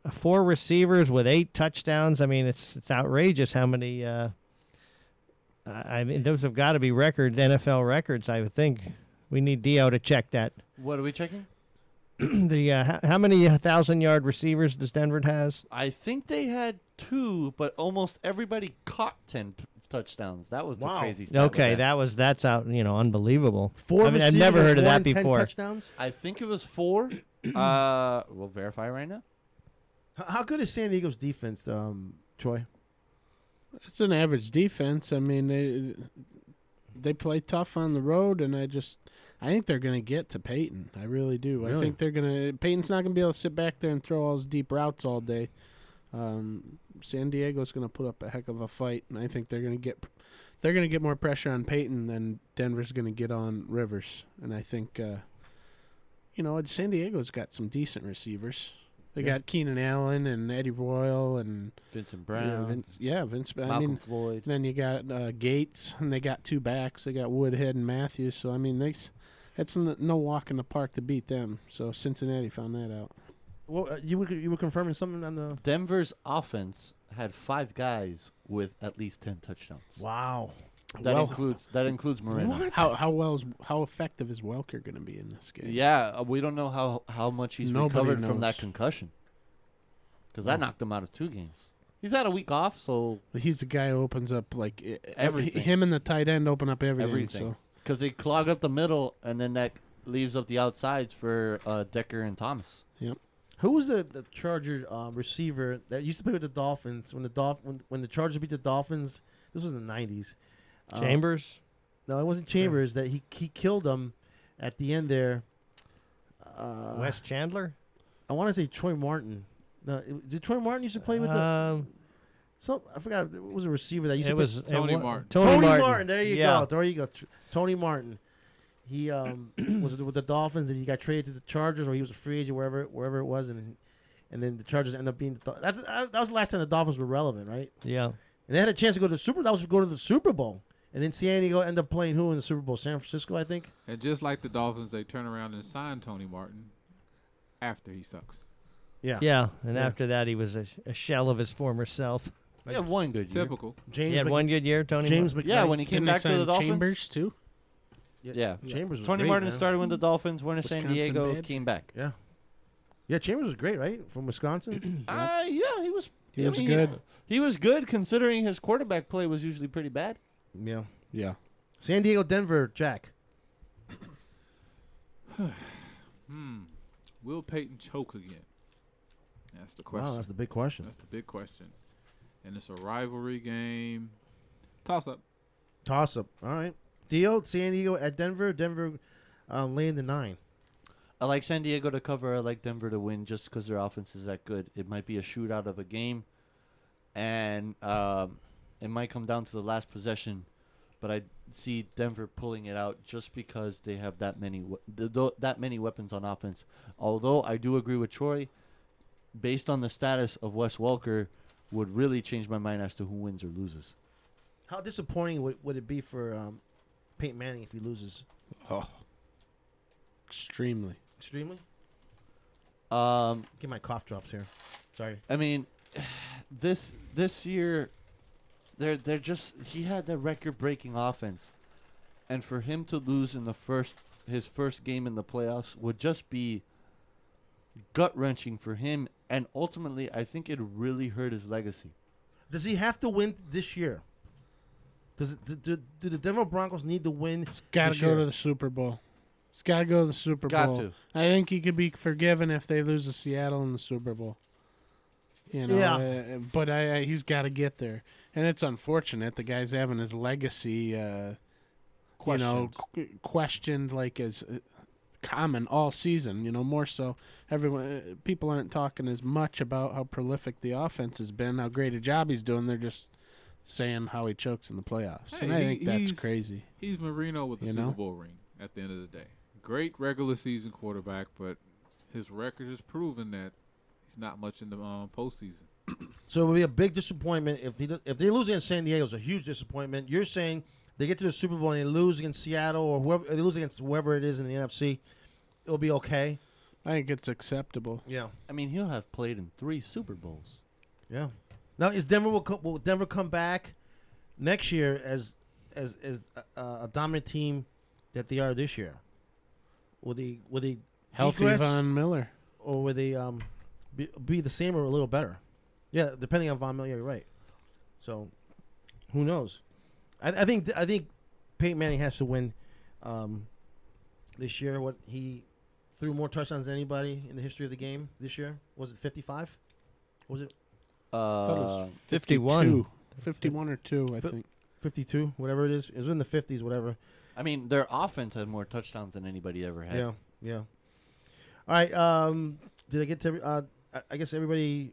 4 receivers with 8 touchdowns. I mean, it's outrageous how many. I mean, those have got to be NFL records. I would think. We need Dio to check that. What are we checking? How many 1,000-yard receivers does Denver has? I think they had 2, but almost everybody caught 10 touchdowns. That was the crazy stuff. Okay, that's out. Unbelievable. 4 I mean, I've never heard of that before. 10 touchdowns? I think it was 4. We'll verify right now. How good is San Diego's defense, Troy? It's an average defense. I mean, they play tough on the road, and I think they're going to get to Peyton. I really do. Really? I think Peyton's not going to be able to sit back there and throw all his deep routes all day. San Diego's going to put up a heck of a fight, and I think they're going to get more pressure on Peyton than Denver's going to get on Rivers. And I think, San Diego's got some decent receivers. They got Keenan Allen and Eddie Royal and Vincent Brown. Vince. Malcolm Floyd. Then you got Gates, and they got 2 backs. They got Woodhead and Matthews. So I mean, it's no walk in the park to beat them. So Cincinnati found that out. Well, you were confirming something on the Denver's offense had 5 guys with at least 10 touchdowns. Wow. That includes Moreno. What? How effective is Welker going to be in this game? Yeah, we don't know how much he's recovered from that concussion, because that knocked him out of 2 games. He's had a week off, so he's the guy who opens up like everything. Him and the tight end open up everything. Because they clog up the middle, and then that leaves up the outsides for Decker and Thomas. Yep. Who was the Charger receiver that used to play with the Dolphins when the Chargers beat the Dolphins? This was in the 90s. Chambers? No, it wasn't Chambers. That he killed them at the end there. Wes Chandler? I want to say Troy Martin. No, did Troy Martin used to play with the? So I forgot. It was a receiver that used to. Tony Martin. Tony Martin. There you go. There you go. Tony Martin. He was with the Dolphins, and he got traded to the Chargers, or he was a free agent wherever it was, and and then the Chargers end up being that was the last time the Dolphins were relevant, right? Yeah. And they had a chance to go to the Super. That was to go to the Super Bowl, and then San Diego ended up playing who in the Super Bowl? San Francisco, I think. And just like the Dolphins, they turn around and sign Tony Martin after he sucks. Yeah. Yeah, and after that, he was a shell of his former self. He had one good year. Typical. He had one good year, Tony. James Martin? Yeah, when he came back to the Dolphins. Chambers too. Yeah. Chambers was Tony great, Martin man. started with the Dolphins, went to San Wisconsin Diego, bad. came back. Yeah. Yeah, Chambers was great, right? From Wisconsin. Yeah, he was. He was good. He was good considering his quarterback play was usually pretty bad. Yeah. Yeah. San Diego, Denver, Jack. Will Peyton choke again? That's the question. Wow, that's the big question. That's the big question. And it's a rivalry game. Toss up. Toss up. All right. Dio, San Diego at Denver. Denver laying the 9. I like San Diego to cover. I like Denver to win just because their offense is that good. It might be a shootout of a game, and it might come down to the last possession. But I see Denver pulling it out just because they have that many weapons on offense. Although I do agree with Troy, based on the status of Wes Welker, would really change my mind as to who wins or loses. How disappointing would it be for Peyton Manning if he loses? Oh, extremely. Extremely? Get my cough drops here. Sorry. I mean, this year, they're just he had that record-breaking offense, and for him to lose in his first game in the playoffs would just be gut-wrenching for him, and ultimately, I think it really hurt his legacy. Does he have to win this year? Do the Denver Broncos need to win? Got this to go year? to the Super Bowl. He's got to go to the Super Got Bowl. to. I think he could be forgiven if they lose to Seattle in the Super Bowl. You know, Yeah. But he's got to get there, and it's unfortunate the guy's having his legacy, questioned like as common all season. You know, more so people aren't talking as much about how prolific the offense has been, how great a job he's doing. They're just saying how he chokes in the playoffs, and I think that's crazy. He's Marino with the You Super know? Bowl ring at the end of the day. Great regular season quarterback, but his record has proven that he's not much in the postseason. So it would be a big disappointment if they lose against San Diego. It's a huge disappointment. You're saying they get to the Super Bowl and they lose against Seattle or whoever they lose against whoever it is in the NFC, it'll be okay. I think it's acceptable. Yeah. I mean, he'll have played in 3 Super Bowls. Yeah. Now, will Denver come back next year as a dominant team that they are this year? Will they Healthy regress, Von Miller, or will they be the same or a little better? Yeah, depending on Von Miller, you're right. So, who knows? I think Peyton Manning has to win this year. What he threw more touchdowns than anybody in the history of the game this year. Was it 55? Was it? I thought it was 51. 51 or 2, I think. 52, whatever it is. It was in the 50s, whatever. I mean, their offense had more touchdowns than anybody ever had. Yeah, yeah. All right. Did I get to? I guess everybody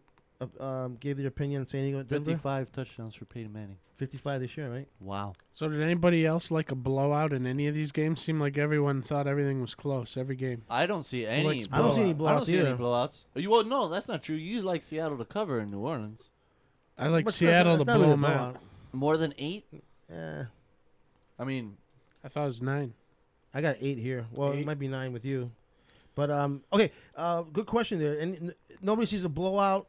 gave their opinion on San Diego. Denver? 55 touchdowns for Peyton Manning. 55 this year, right? Wow. So did anybody else like a blowout in any of these games? Seemed like everyone thought everything was close every game. I don't see any. likes I don't see any blowout. I don't blowouts see any either. blowouts. Well, no, that's not true. You like Seattle to cover in New Orleans. I like But Seattle that's to not blow really a them blowout. out. More than 8? Yeah. I mean, I thought it was 9. I got 8 here. Well, 8? it might be 9 with you. But okay, good question there. And nobody sees a blowout.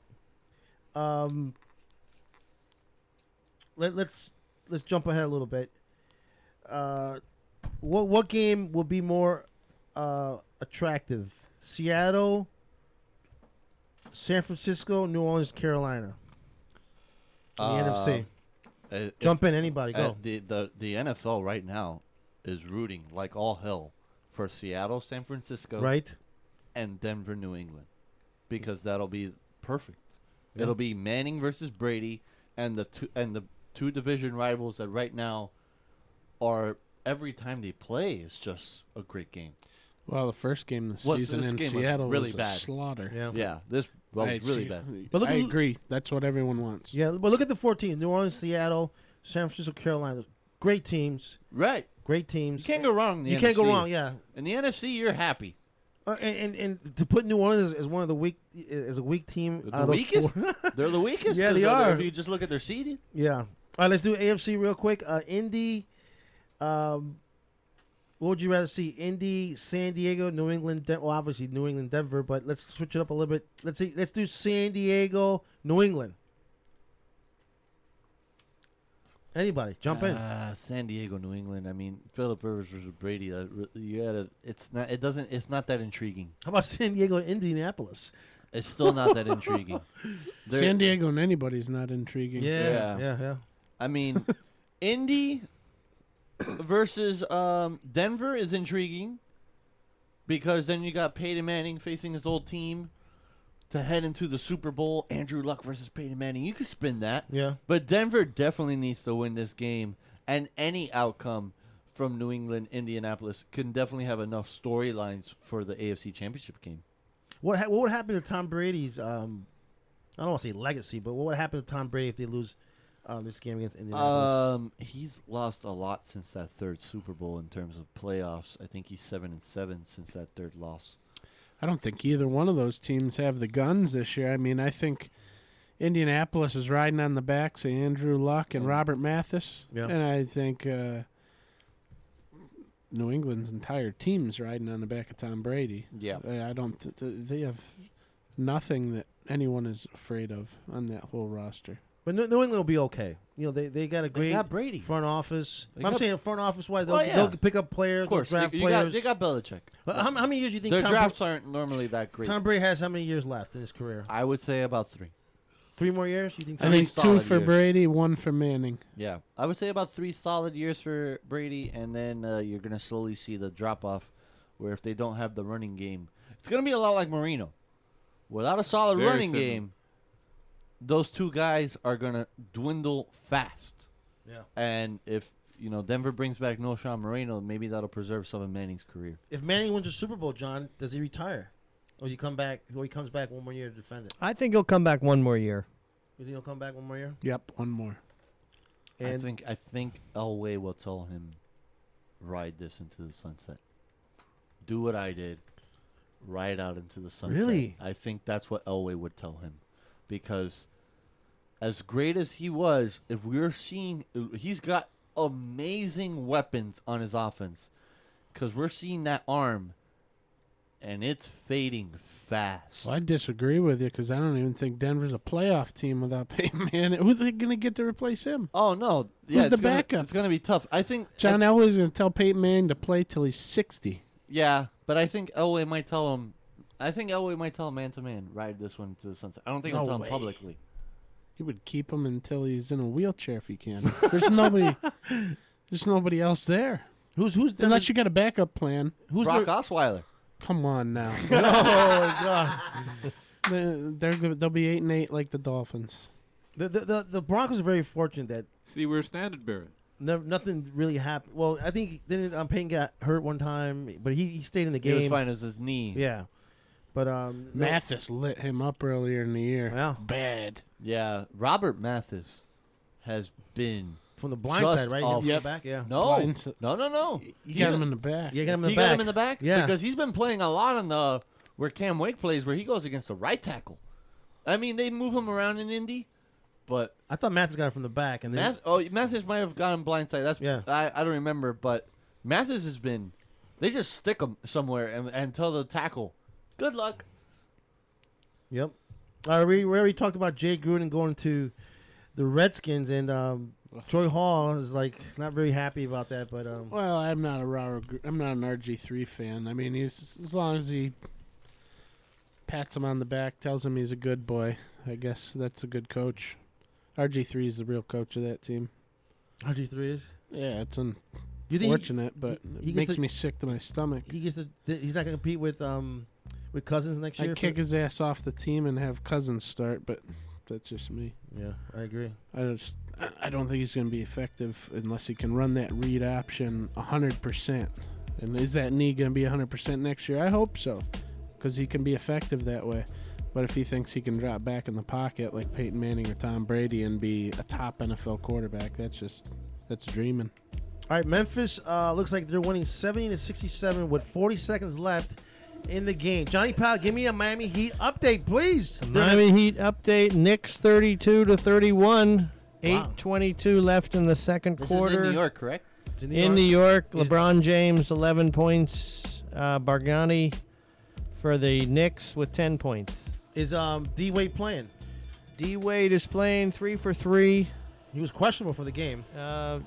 Let's jump ahead a little bit. What game will be more attractive? Seattle, San Francisco, New Orleans, Carolina. In the NFC. Jump in, anybody, go. The NFL right now is rooting like all hell for Seattle, San Francisco, Right. and Denver, New England, because that'll be perfect. Yeah. It'll be Manning versus Brady, and the two division rivals that right now are every time they play is just a great game. Well, the first game of the Well, season this in game was Seattle really was bad. a slaughter. Yeah. This was I really see- bad. But look I at- agree. That's what everyone wants. Yeah, but look at the 4 teams. New Orleans, Seattle, San Francisco, Carolina. Great teams. Right. Great teams. You can't go wrong in the You NFC. can't go wrong, yeah. In the NFC, you're happy. And to put New Orleans as one of the weak team. The weakest? They're the weakest. Yeah, they 'cause are. If you just look at their seeding. Yeah. All right, let's do AFC real quick. Indy. What would you rather see? Indy, San Diego, New England. Well, obviously New England, Denver, but let's switch it up a little bit. Let's do San Diego, New England. Anybody jump in? San Diego, New England. I mean, Philip Rivers versus Brady. You gotta. It's not. It doesn't. It's not that intriguing. How about San Diego, Indianapolis? It's still not that intriguing. San Diego and anybody's not intriguing. Yeah. I mean, Indy versus Denver is intriguing because then you got Peyton Manning facing his old team to head into the Super Bowl. Andrew Luck versus Peyton Manning. You could spin that. Yeah. But Denver definitely needs to win this game, and any outcome from New England, Indianapolis can definitely have enough storylines for the AFC Championship game. What would happen to Tom Brady's? I don't want to say legacy, but what would happen to Tom Brady if they lose this game against Indianapolis? He's lost a lot since that third Super Bowl in terms of playoffs. I think he's 7-7 since that third loss. I don't think either one of those teams have the guns this year. I mean, I think Indianapolis is riding on the backs of Andrew Luck and Robert Mathis. Yeah. And I think New England's entire team's riding on the back of Tom Brady. Yeah. I don't they have nothing that anyone is afraid of on that whole roster. But New England will be okay. You know, they got a great got Brady. front office. They I'm got- saying front office wise, Well, they'll yeah. pick up players, Of course, they'll draft they players. got Belichick. How many years do you think Their Tom drafts aren't normally that great. Tom Brady has how many years left in his career? I would say about 3. 3 more years? You think? I think 2 solid for years. Brady, 1 for Manning. Yeah, I would say about 3 solid years for Brady, and then you're going to slowly see the drop-off where if they don't have the running game, it's going to be a lot like Marino. Without a solid Very running similar. game, those two guys are going to dwindle fast. Yeah. And if, Denver brings back Noshawn Moreno, maybe that'll preserve some of Manning's career. If Manning wins a Super Bowl, John, does he retire? Or does he come back? Or he comes back one more year to defend it? I think he'll come back one more year. You think he'll come back one more year? Yep, 1 more. I think Elway will tell him, ride this into the sunset. Do what I did. Ride out into the sunset. Really? I think that's what Elway would tell him. Because as great as he was, if we're seeing, he's got amazing weapons on his offense. Because we're seeing that arm, and it's fading fast. Well, I disagree with you because I don't even think Denver's a playoff team without Peyton Manning. Who's they going to get to replace him? Oh, no. Who's the backup? It's going to be tough. I think John Elway's going to tell Peyton Manning to play till he's 60. Yeah, but I think Elway might tell him. I think Elway might tell him man to man, ride this one to the sunset. I don't think he'll No tell way. him publicly. He would keep him until he's in a wheelchair if he can. There's nobody. There's nobody else there. Who's unless you got a backup plan? Who's Brock Osweiler? Come on now. Oh God. They'll be 8-8 like the Dolphins. The Broncos are very fortunate that See, we're standard bearer. nothing really happened. Well, I think then Payne got hurt one time, but he stayed in the game. He was fine. It was his knee. Yeah, but Mathis lit him up earlier in the year. Well, bad. Yeah, Robert Mathis has been from the blind just side, right? off- Yep. Back, yeah. No, Blind si- no. You got him in the back. Yeah, got him in the He back. got him in the back. Yeah, because he's been playing a lot on the where Cam Wake plays, where he goes against the right tackle. I mean, they move him around in Indy, but I thought Mathis got it from the back, and then Mathis might have gone blindside. That's I don't remember, but Mathis has been. They just stick him somewhere and tell the tackle, "Good luck." Yep. We already talked about Jay Gruden going to the Redskins, and Troy Hall is not very happy about that. But Well, I'm not an RG3 fan. I mean, he's as long as he pats him on the back, tells him he's a good boy. I guess that's a good coach. RG3 is the real coach of that team. RG3 is. Yeah, it's You think unfortunate, but he it gets makes to- me sick to my stomach. He's not going to compete with Cousins next year. I'd kick his ass off the team and have Cousins start, but that's just me. Yeah, I agree. I don't think he's going to be effective unless he can run that read option 100%. And is that knee going to be 100% next year? I hope so, because he can be effective that way. But if he thinks he can drop back in the pocket like Peyton Manning or Tom Brady and be a top NFL quarterback, that's dreaming. All right, Memphis looks like they're winning 70-67 with 40 seconds left in the game. Johnny Powell, give me a Miami Heat update, please. Miami Heat update. Knicks 32-31. Wow. 8:22 left in the second This quarter. is in New York, correct? It's In New York, LeBron James 11 points. Bargnani for the Knicks with 10 points. Is D Wade playing? D Wade is playing 3 for 3. He was questionable for the game. But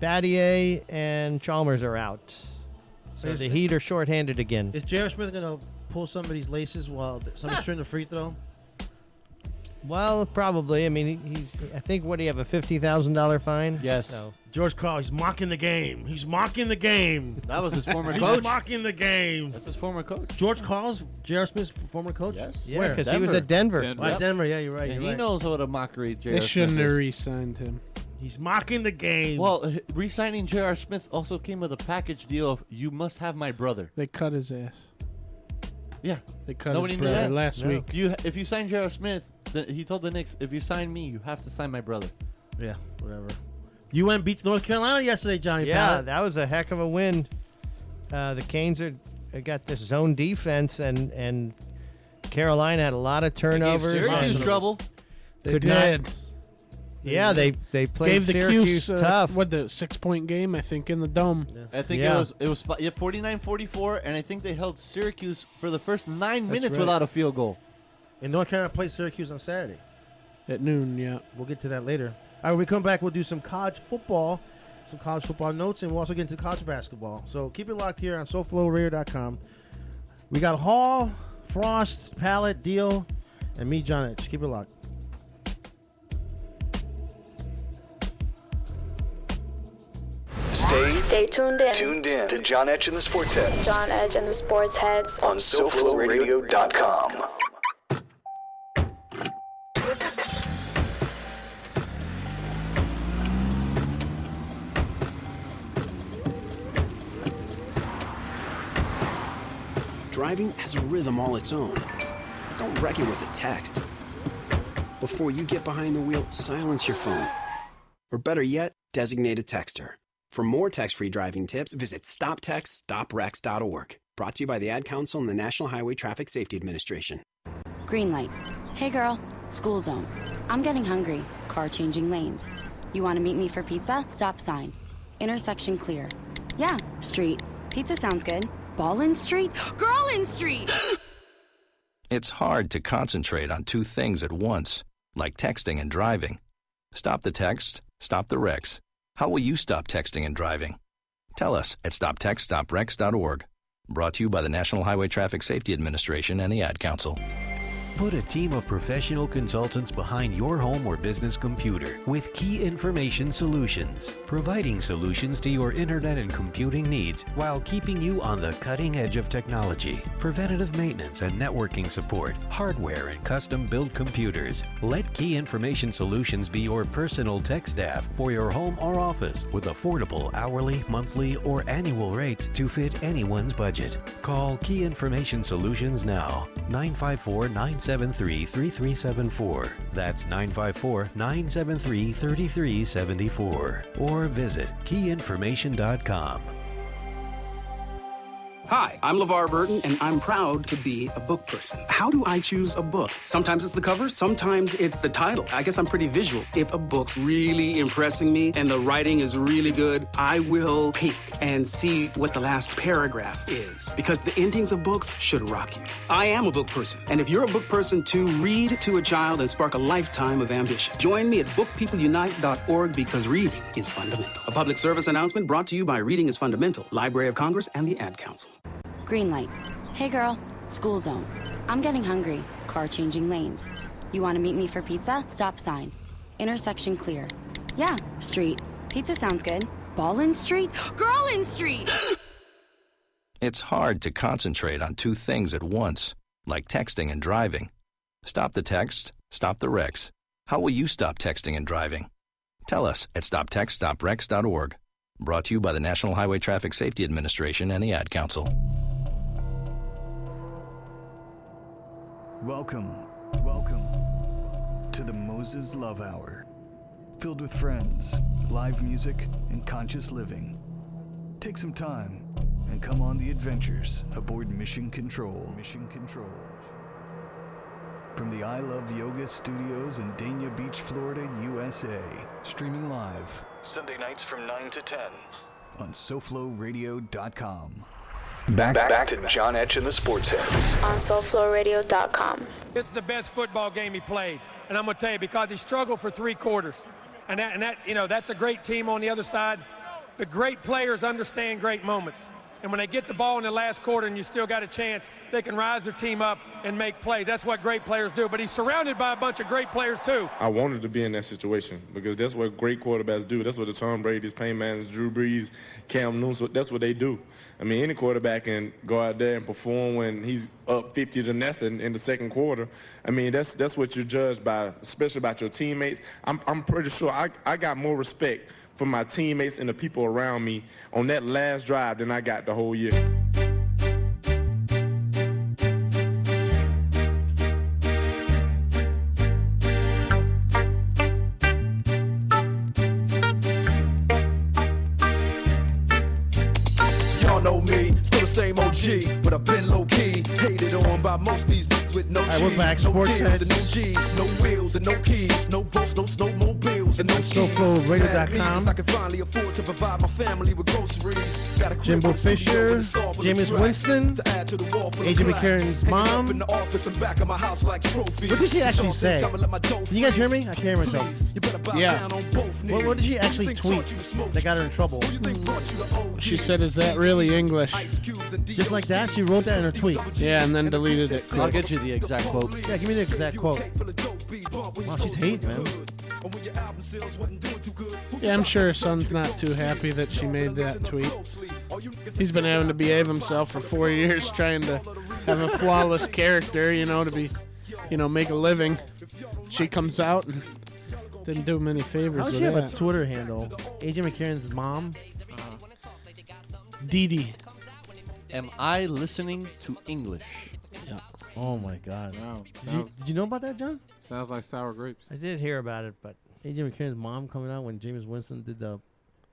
Battier and Chalmers are out. So Is- the Heat are shorthanded again. Is J.R. Smith going to pull some of these laces while somebody's shooting a free throw? Well, probably. I mean, I think, what do you have, a $50,000 fine? Yes. So, George Karl, he's mocking the game. He's mocking the game. That was his former He's coach. mocking the game. That's his former coach. George Karl's J.R. Smith's former coach? Yes. yeah, because he was at Denver. Right, Denver, yeah, you're right. And you're he right. knows what a mockery J.R. They Smith shouldn't have is. re-signed him. He's mocking the game. Well, re-signing J.R. Smith also came with a package deal of you must have my brother. They cut his ass. Yeah. They cut Nobody his knew brother that? last week. If you sign J.R. Smith, he told the Knicks, if you sign me, you have to sign my brother. Yeah, whatever. UM beats North Carolina yesterday, Johnny Yeah, Powell. that was a heck of a win. The Canes got this zone defense, and Carolina had a lot of turnovers. Syracuse and trouble. They could did. not- Yeah, they played Gave the Syracuse Cuse, tough. What, the 6-point game, I think, in the Dome. I think Yeah. it was 49-44, and I think they held Syracuse for the first 9 minutes right. without a field goal. And North Carolina plays Syracuse on Saturday. At noon, yeah. We'll get to that later. All right, when we come back, we'll do some college football notes, and we'll also get into college basketball. So keep it locked here on SoFloRadio.com. We got Hall, Frost, Pallet, Deal, and me, John Etch. Keep it locked. Stay tuned in. Tuned in to John Etch and the Sports Heads John Edge and the Sports Heads on SoFloRadio.com. Driving has a rhythm all its own. Don't wreck it with a text. Before you get behind the wheel, silence your phone. Or better yet, designate a texter. For more text-free driving tips, visit stoptextstoprex.org. Brought to you by the Ad Council and the National Highway Traffic Safety Administration. Green light. Hey girl, school zone. I'm getting hungry. Car changing lanes. You want to meet me for pizza? Stop sign. Intersection clear. Yeah, street. Pizza sounds good. Ballin Street? Girlin Street! It's hard to concentrate on two things at once, like texting and driving. Stop the text, stop the wrecks. How will you stop texting and driving? Tell us at stoptextstoprex.org. Brought to you by the National Highway Traffic Safety Administration and the Ad Council. Put a team of professional consultants behind your home or business computer with Key Information Solutions, providing solutions to your internet and computing needs while keeping you on the cutting edge of technology. Preventative maintenance and networking support, hardware and custom-built computers. Let Key Information Solutions be your personal tech staff for your home or office with affordable hourly, monthly, or annual rates to fit anyone's budget. Call Key Information Solutions now, 954-973-3374. That's 954-973-3374. Or visit keyinformation.com. Hi, I'm LeVar Burton, and I'm proud to be a book person. How do I choose a book? Sometimes it's the cover, sometimes it's the title. I guess I'm pretty visual. If a book's really impressing me and the writing is really good, I will peek and see what the last paragraph is. Because the endings of books should rock you. I am a book person, and if you're a book person too, read to a child and spark a lifetime of ambition. Join me at bookpeopleunite.org because reading is fundamental. A public service announcement brought to you by Reading is Fundamental, Library of Congress, and the Ad Council. Green light. Hey girl, school zone. I'm getting hungry. Car changing lanes. You want to meet me for pizza? Stop sign. Intersection clear. Yeah, street. Pizza sounds good. Ballin Street? Girlin Street! It's hard to concentrate on two things at once, like texting and driving. Stop the text, stop the wrecks. How will you stop texting and driving? Tell us at stoptextstoprex.org. Brought to you by the National Highway Traffic Safety Administration and the Ad Council. Welcome to the Moses Love Hour, filled with friends, live music, and conscious living. Take some time and come on the adventures aboard Mission Control. Mission Control. From the I Love Yoga studios in Dania Beach, Florida, USA. Streaming live Sunday nights from 9 to 10 on SoFloRadio.com. Back to John Etch and the Sports Heads. On SoFloRadio.com. This is the best football game he played. And I'm going to tell you, because he struggled for 3 quarters. And that, you know, that's a great team on the other side. The great players understand great moments. And when they get the ball in the last quarter and you still got a chance, they can rise their team up and make plays. That's what great players do. But he's surrounded by a bunch of great players, too. I wanted to be in that situation because that's what great quarterbacks do. That's what the Tom Brady's, Peyton Manning's, Drew Brees, Cam Newton, that's what they do. I mean, any quarterback can go out there and perform when he's up 50-0 in the second quarter. I mean, that's what you're judged by, especially about your teammates. I'm pretty sure I got more respect for my teammates and the people around me on that last drive than I got the whole year. Y'all know me, still the same OG, but I've been low-key, hated on by most these niggas with no cheese, we're back, no Sports deals Heads. and no G's, no wheels and no keys, no boats, no snowmobiles and no skis. SoFloRadio.com. I can finally afford to provide my family with groceries. Got a crib Jimbo on the studio Fisher, with a saw with Jameis the tracks Winston, to add to the wall for the AJ plaques. McCarron's Hanging mom. up in the office and back of my house like trophies. What did she actually say? Come and let my dough Can you guys hear me? freeze. I can't hear myself. Please, you better bow Yeah. down on both knees. What did she Who actually think tweet taught you to smoke? that got her in trouble? Who you think brought you to OG? She said, "Is that really English?" Just like that? She wrote that in her tweet. Yeah, and then deleted it. I'll get you the exact quote. Yeah, give me the exact quote. Wow, she's hating, man. Yeah, I'm sure her son's not too happy that she made that tweet. He's been having to behave himself for 4 years trying to have a flawless character, you know, to be, you know, make a living. She comes out and didn't do him any favors How does with she have a that. Twitter handle? AJ McCarron's mom? Dee Dee. Am I listening to English? Yeah. Oh, my God. Wow. Did you know about that, John? Sounds like sour grapes. I did hear about it, but AJ McCarron's mom coming out when Jameis Winston did the...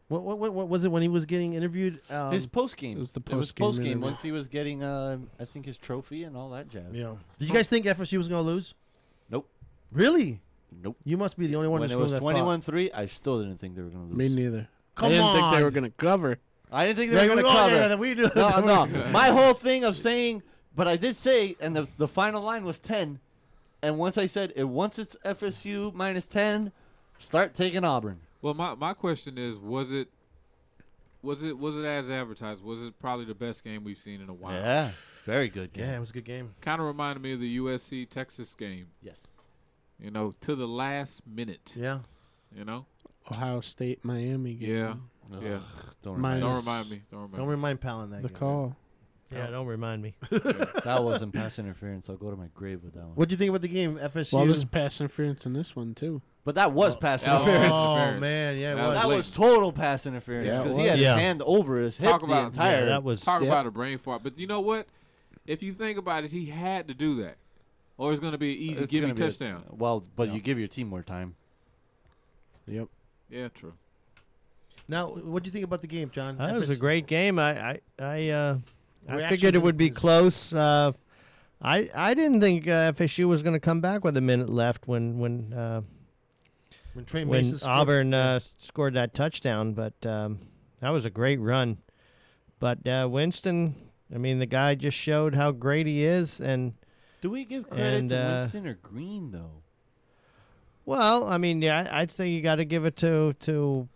What was it when he was getting interviewed? His post game. It was the It was post-game post game interview. once he was getting, I think, his trophy and all that jazz. Yeah. Did you guys think FSU was going to lose? Nope. Really? Nope. You must be the only one When in it this was room that thought. 21-3, I still didn't think they were going to Me lose. neither. Come I didn't think they on. were going to cover. I didn't think they Yeah, were going to oh, cover. yeah, we do. No. My whole thing of saying, but I did say, and the final line was 10. And once I said, once it's FSU minus 10, start taking Auburn. Well, my question is, was it as advertised? Was it probably the best game we've seen in a while? Yeah, very good game. Yeah, it was a good game. Kind of reminded me of the USC-Texas game. Yes. You know, to the last minute. Yeah. You know? Ohio State, Miami game. Yeah. Ugh, Yeah. Don't Minus- remind me. Don't remind Don't me. remind Palin that The game. call. Yeah, don't remind me. That wasn't pass interference. I'll go to my grave with that one. What'd you think about the game, FSU? Well, there's pass interference in this one, too. But that was pass that was interference. Oh, interference. man, yeah, it That was. That was total pass interference Yeah, it because he was. had his Yeah. hand over his hip Talk the about- entire. Yeah, that was. Talk Yep. about a brain fart. But you know what? If you think about it, he had to do that. Or it's going to be an easy It's gimme gonna be a- touchdown. Well, but Yeah. you give your team more time. Yep. Yeah, true. Now, what'd you think about the game, John? that was a great game. I Reactions figured it would be is- close. I didn't think FSU was going to come back with a minute left when Trey Mason scored- Auburn scored that touchdown, but that was a great run. But Winston, I mean, the guy just showed how great he is, and Do we give credit And, to Winston or Green though? well, I mean, yeah, I'd say you got to give it to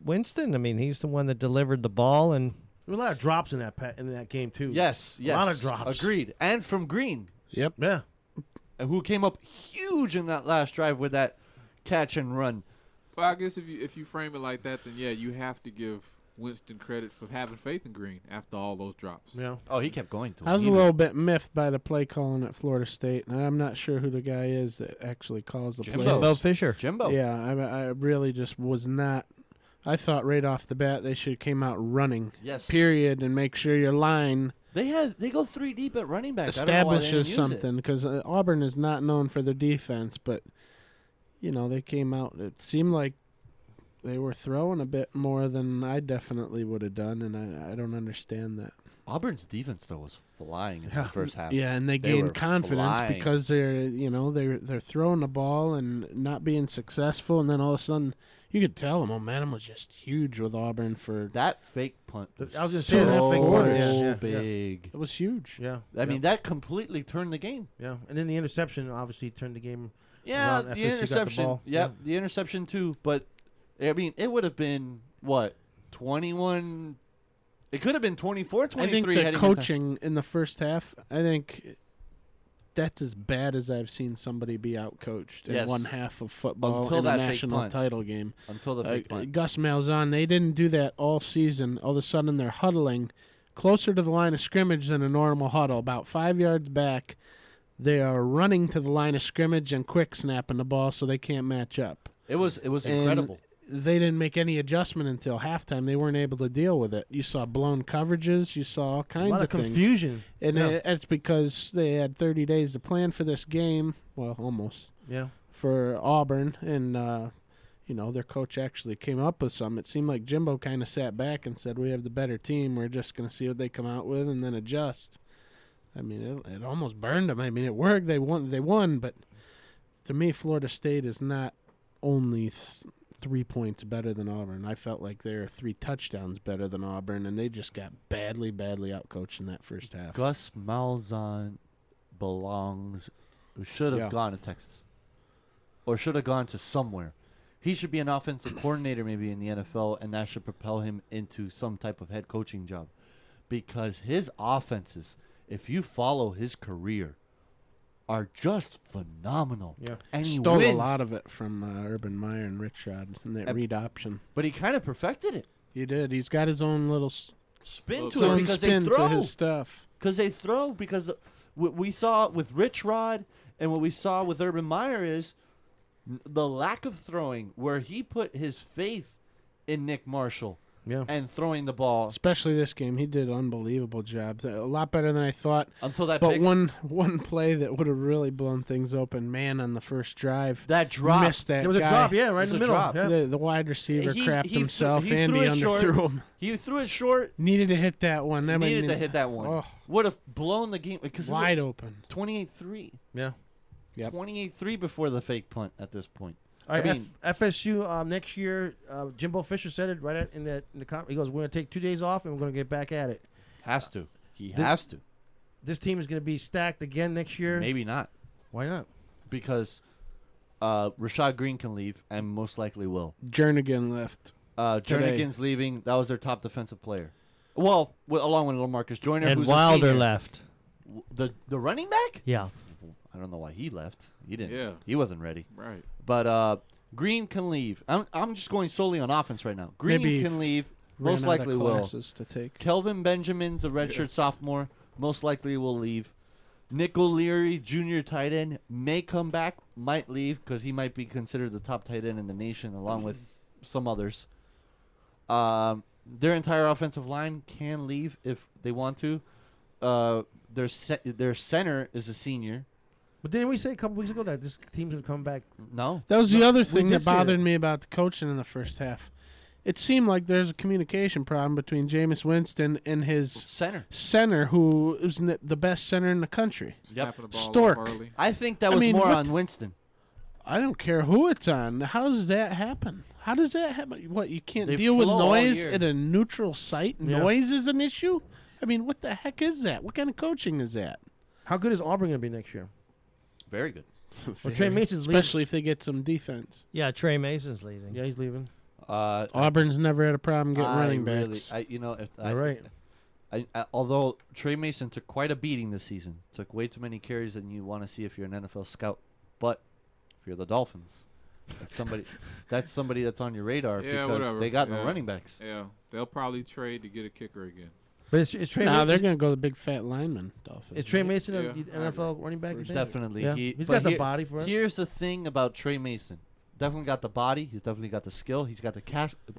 Winston. I mean, he's the one that delivered the ball, and There were a lot of drops in that game too. Yes, yes. A lot of drops. Agreed. And from Green, Yep. Yeah. who came up huge in that last drive with that catch and run. Well, I guess if you frame it like that, then yeah, you have to give Winston credit for having faith in Green after all those drops. Yeah. Oh, he kept going to I was a him. little bit miffed by the play calling at Florida State, and I'm not sure who the guy is that actually calls the Jimbo. plays. Jimbo Fisher. Jimbo. Yeah, I really just was not. I thought right off the bat they should have came out running. Yes. Period, and make sure your line They go 3 deep at running back. I don't know why they didn't establishes use something because Auburn is not known for their defense, but you know they came out. It seemed like they were throwing a bit more than I definitely would have done, and I don't understand that. Auburn's defense though was flying in the first half. Yeah, and they were gained confidence flying. because they're throwing the ball and not being successful, and then all of a sudden you could tell the momentum was just huge with Auburn for that fake punt. I was just saying that fake punt. Yeah, big. It was huge. Yeah. I mean, that completely turned the game. Yeah, and then the interception obviously turned the game. Yeah, around. the FSU got interception. ball. Yep, the interception too. But I mean, it would have been what 21. It could have been 24, 23. I think the heading coaching in the first half, I think that's as bad as I've seen somebody be outcoached in Yes. one half of football Until in that a fake national punt. title game. Until the fake punt. Gus Malzahn, they didn't do that all season. All of a sudden, they're huddling closer to the line of scrimmage than a normal huddle, about 5 yards back. They are running to the line of scrimmage and quick snapping the ball so they can't match up. It was And incredible. They didn't make any adjustment until halftime. They weren't able to deal with it. You saw blown coverages. You saw all kinds lot of of things. confusion. And Yeah. it's because they had 30 days to plan for this game. Well, almost. Yeah. For Auburn. And, their coach actually came up with some. It seemed like Jimbo kind of sat back and said, we have the better team. We're just going to see what they come out with and then adjust. I mean, it almost burned them. I mean, it worked. They won. But to me, Florida State is not only 3 points better than Auburn. I felt like they were 3 touchdowns better than Auburn, and they just got badly outcoached in that first half. Gus Malzahn should have gone to Texas, or should have gone to somewhere. He should be an offensive coordinator maybe in the NFL, and that should propel him into some type of head coaching job, because his offenses, if you follow his career, are just phenomenal. Yeah, and he stole wins. a lot of it from Urban Meyer and Rich Rod in that read option. But he kind of perfected it. He did. He's got his own little Spin his to it own because they spin throw. to his stuff. Because they throw. Because what we saw with Rich Rod and what we saw with Urban Meyer is the lack of throwing, where he put his faith in Nick Marshall and throwing the ball. Especially this game, he did an unbelievable job. A lot better than I thought. Until that but pick. one play that would have really blown things open. Man, on the first drive, that drop missed that. There was guy. a drop, yeah, right in the middle. Yeah. The wide receiver crapped he himself. he Andy threw it short. underthrew him. He threw it short. Needed to hit that one. Needed to hit that one. Oh, Would have blown the game because wide open. 28-3. Yeah. Yep. 28-3 before the fake punt at this point. All right, I mean, FSU next year. Jimbo Fisher said it right in the conference. He goes, "We're going to take 2 days off and we're going to get back at it." has to. He has to. This team is going to be stacked again next year. Maybe not. Why not? Because Rashad Green can leave and most likely will. Jernigan left. Jernigan's leaving. That was their top defensive player. Well, along with LaMarcus Joyner, And who's Wilder a senior. left. The running back? Yeah. I don't know why he left. He didn't. Yeah. He wasn't ready. Right. But Green can leave. I'm just going solely on offense right now. Green Maybe can leave. ran Most out of likely will. classes to take. Kelvin Benjamin's a redshirt sophomore. Most likely will leave. Nick O'Leary, junior tight end, may come back. Might leave because he might be considered the top tight end in the nation, along with some others. Their entire offensive line can leave if they want to. Their center is a senior. But didn't we say a couple weeks ago that this team's going to come back? No. That was the other thing did that say bothered that. me about the coaching in the first half. It seemed like there's a communication problem between Jameis Winston and his center, who is the best center in the country. Snapping the ball Stork. early. I think that was more on Winston. I don't care who it's on. How does that happen? How does that happen? What, you can't They deal with flow all noise year. at a neutral site? Yeah. Noise is an issue? I mean, what the heck is that? What kind of coaching is that? How good is Auburn going to be next year? Very good. Well, Trey Mason's leaving. Especially if they get some defense. Yeah, Trey Mason's leaving. Yeah, he's leaving. Auburn's never had a problem getting running backs. You're right. Although Trey Mason took quite a beating this season, took way too many carries than you want to see if you're an NFL scout. But if you're the Dolphins, that's somebody that's on your radar Yeah, because whatever. they got yeah. no running backs. Yeah, they'll probably trade to get a kicker again. But it's Trey Nah, Mason. they're going to go the big fat lineman, Dolphins. Is Trey Mason Yeah, an NFL running back? you think? Definitely. Yeah. He's got the body for it. Here's the thing about Trey Mason. Definitely got the body. He's definitely got the skill. He's got the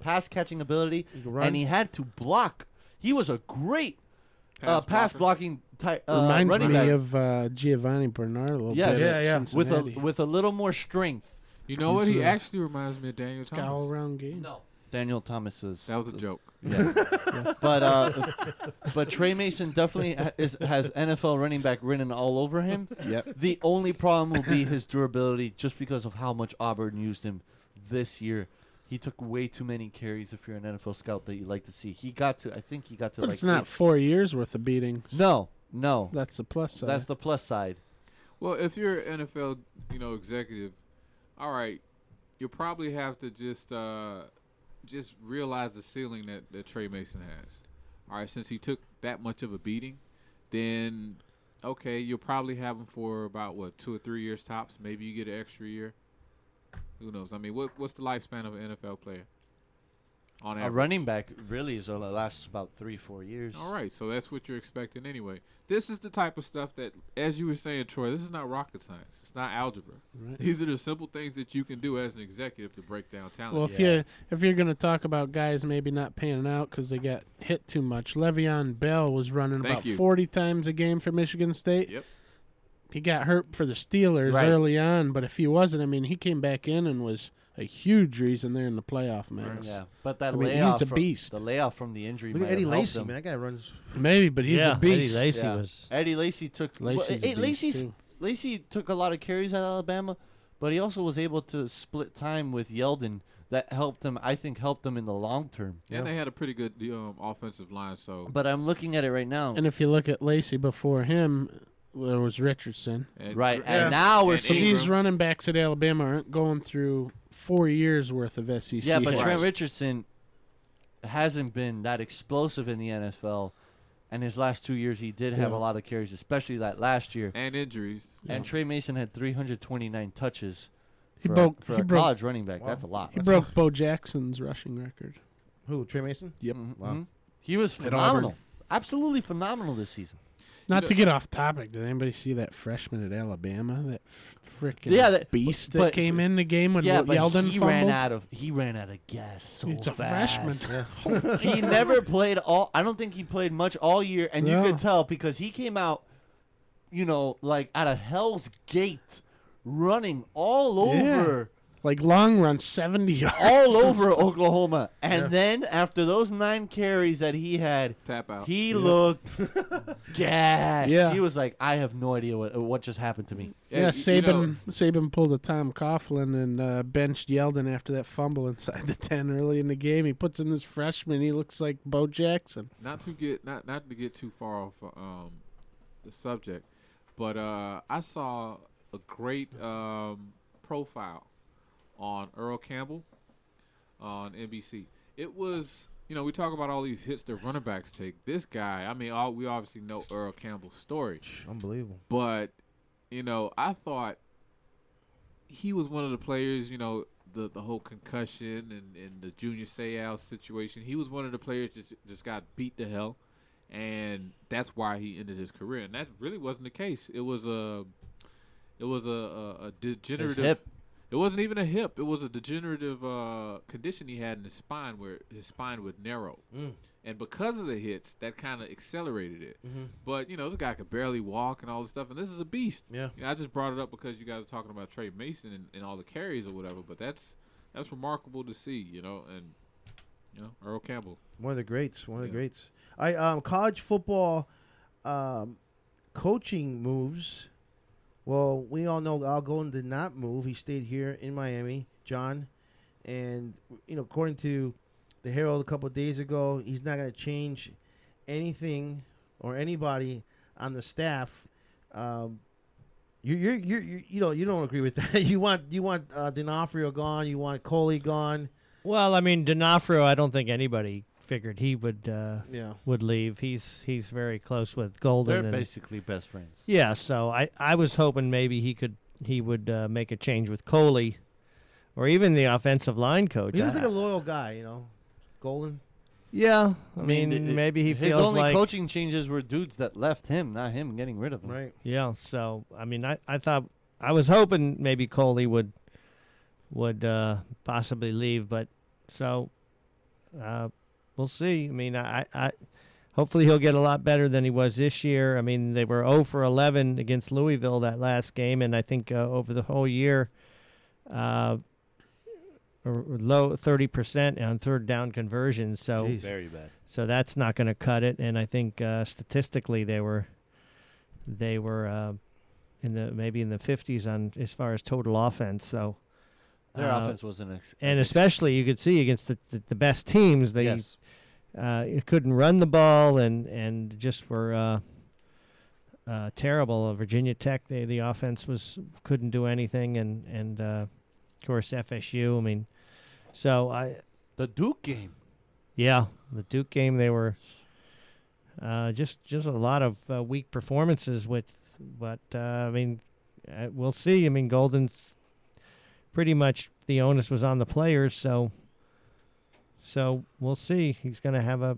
pass catching ability. He can run. And he had to block. He was a great pass blocking Reminds running me back. of Giovanni Bernard a little Yes. bit. Yeah, at yeah. Cincinnati. With a little more strength. You know what? He's, He actually reminds me of Daniel Thomas. All around game. No. Daniel Thomas is. That was a joke. Yeah. But Trey Mason definitely has NFL running back written all over him. Yep. The only problem will be his durability, just because of how much Auburn used him this year. He took way too many carries. If you're an NFL scout, that you like to see, I think he got to. But like it's not 4 years worth of beatings. No. That's the plus side. That's the plus side. Well, if you're an NFL, executive, all right, you'll probably have to just realize the ceiling that Trey Mason has. All right, since he took that much of a beating, then, okay, you'll probably have him for about, 2 or 3 years tops. Maybe you get an extra year. Who knows? I mean, what's the lifespan of an NFL player? On average? A running back really lasts about 3-4 years. All right, so that's what you're expecting anyway. This is the type of stuff that, as you were saying, Troy, this is not rocket science. It's not algebra. Right. These are the simple things that you can do as an executive to break down talent. Well, if you're going to talk about guys maybe not panning out because they got hit too much, Le'Veon Bell was running about 40 times a game for Michigan State. Yep. He got hurt for the Steelers Right. early on, but if he wasn't, I mean, he came back in and was a huge reason they're in the playoff mix. Yeah, but that layoff, he's a from, beast. The layoff from the injury. Look might at Eddie have helped Lacy, him. man. That guy runs. Maybe, but he's a beast. Eddie Lacy was. Eddie Lacy took. Lacy's a beast, too. Lacy took a lot of carries at Alabama, but he also was able to split time with Yeldon. That helped him. I think helped him in the long term. And they had a pretty good offensive line. So, But I'm looking at it right now. And if you look at Lacy before him, there was Richardson. Right, and now we're seeing these running backs at Alabama aren't going through 4 years worth of SEC. Yeah, but hits. Trent Richardson hasn't been that explosive in the NFL. And his last 2 years, he did have a lot of carries, especially that last year. And injuries. And Trey Mason had 329 touches He for, broke- for he a broke- college running back. That's a lot. He broke Bo Jackson's rushing record. Who, Trey Mason? Yep. Wow. He was At Auburn. phenomenal. Absolutely phenomenal this season. Not to get off topic, did anybody see that freshman at Alabama? That freaking that beast that but- came in the game when but Yeldon he fumbled? ran out of gas so It's a fast. freshman. He never played I don't think he played much all year, and you No. could tell because he came out, like out of Hell's Gate, running all over. Like long run, 70 yards. All and over stuff. Oklahoma. And then after those 9 carries that he had, Tap out. he looked gassed. Yeah. He was like, I have no idea what just happened to me. Yeah, Saban pulled a Tom Coughlin and benched Yeldon after that fumble inside the 10 early in the game. He puts in this freshman. He looks like Bo Jackson. Not to get too far off the subject, but I saw a great profile on Earl Campbell on NBC. It was, we talk about all these hits that running backs take. This guy, I mean, we obviously know Earl Campbell's story. Unbelievable. But, I thought he was one of the players, the whole concussion and the Junior Seau situation. He was one of the players that just got beat to hell, and that's why he ended his career. And that really wasn't the case. It was a degenerative. His hip. It wasn't even a hip. It was a degenerative condition he had in his spine where his spine would narrow. And because of the hits, that kind of accelerated it. But, this guy could barely walk and all this stuff, and this is a beast. Yeah. I just brought it up because you guys are talking about Trey Mason and all the carries or whatever, but that's remarkable to see, and, Earl Campbell. One of the greats. One of the greats. College football coaching moves. Well, we all know Al Golden did not move. He stayed here in Miami, John. And, according to the Herald a couple of days ago, he's not going to change anything or anybody on the staff. You don't agree with that. You want D'Onofrio gone. You want Coley gone. Well, I mean, D'Onofrio, I don't think anybody figured he would leave. He's very close with Golden. They're and basically best friends. Yeah, so I was hoping maybe he would make a change with Coley, or even the offensive line coach. He was like a loyal guy, Golden. Yeah, I mean, maybe he his feels only like coaching changes were dudes that left him, not him getting rid of him. Right. Yeah, so I mean, I thought I was hoping maybe Coley would possibly leave, but so we'll see. I mean, I hopefully he'll get a lot better than he was this year. I mean, they were 0 for 11 against Louisville that last game, and I think over the whole year or low 30% on third down conversions. So Jeez. Very bad. So that's not going to cut it. And I think statistically they were in the 50s on as far as total offense. So their offense wasn't. And especially you could see against the best teams, they Yes. Couldn't run the ball and just were terrible. Virginia Tech, the offense couldn't do anything, and of course FSU. I mean, the Duke game. Yeah, the Duke game. They were just a lot of weak performances but I mean, we'll see. I mean, Golden's pretty much the onus was on the players, so we'll see. He's going to have a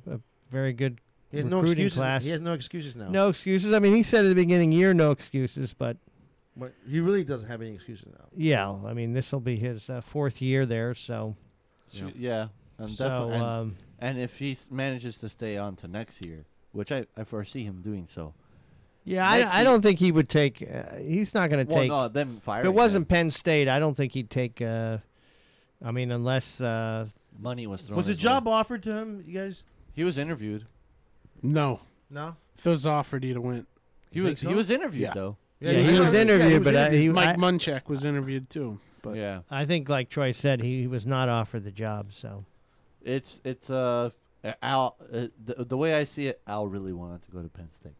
very good He has no recruiting excuses. class. He has no excuses now. No excuses. I mean, he said at the beginning year, no excuses, but he really doesn't have any excuses now. yeah, I mean, this will be his fourth year there, so Yeah. And, So, definitely, and if he manages to stay on to next year, which I foresee him doing so. yeah, I don't think he would take. He's not going to Well, take. no, them if firing it him. wasn't Penn State, I don't think he'd take. I mean, unless money was thrown. Was the his way. job offered to him? You guys? He was interviewed. No. No? If it was offered, he'd have went. He was interviewed though. Yeah, he was interviewed, but Mike Munchak was interviewed too. But Yeah. I think, like Troy said, he was not offered the job. So It's Al. The way I see it, Al really wanted to go to Penn State.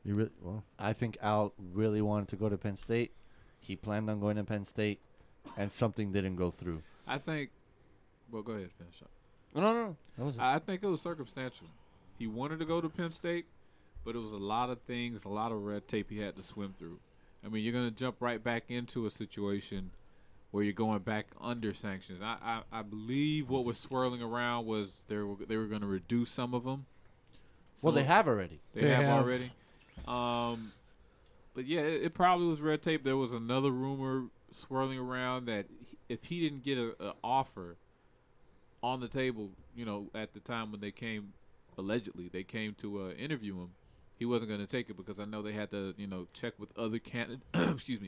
You really? Well, I think Al really wanted to go to Penn State. He planned on going to Penn State, and something didn't go through. I think. Well, go ahead, finish up. No. That was I think it was circumstantial. He wanted to go to Penn State, but it was a lot of things, a lot of red tape he had to swim through. I mean, you're going to jump right back into a situation where you're going back under sanctions. I believe what was swirling around was they were going to reduce some of them. Well, they have already. They have already. But yeah, it probably was red tape. There was another rumor swirling around that if he didn't get an offer on the table, at the time when they came, allegedly they came to interview him, he wasn't going to take it because I know they had to, check with other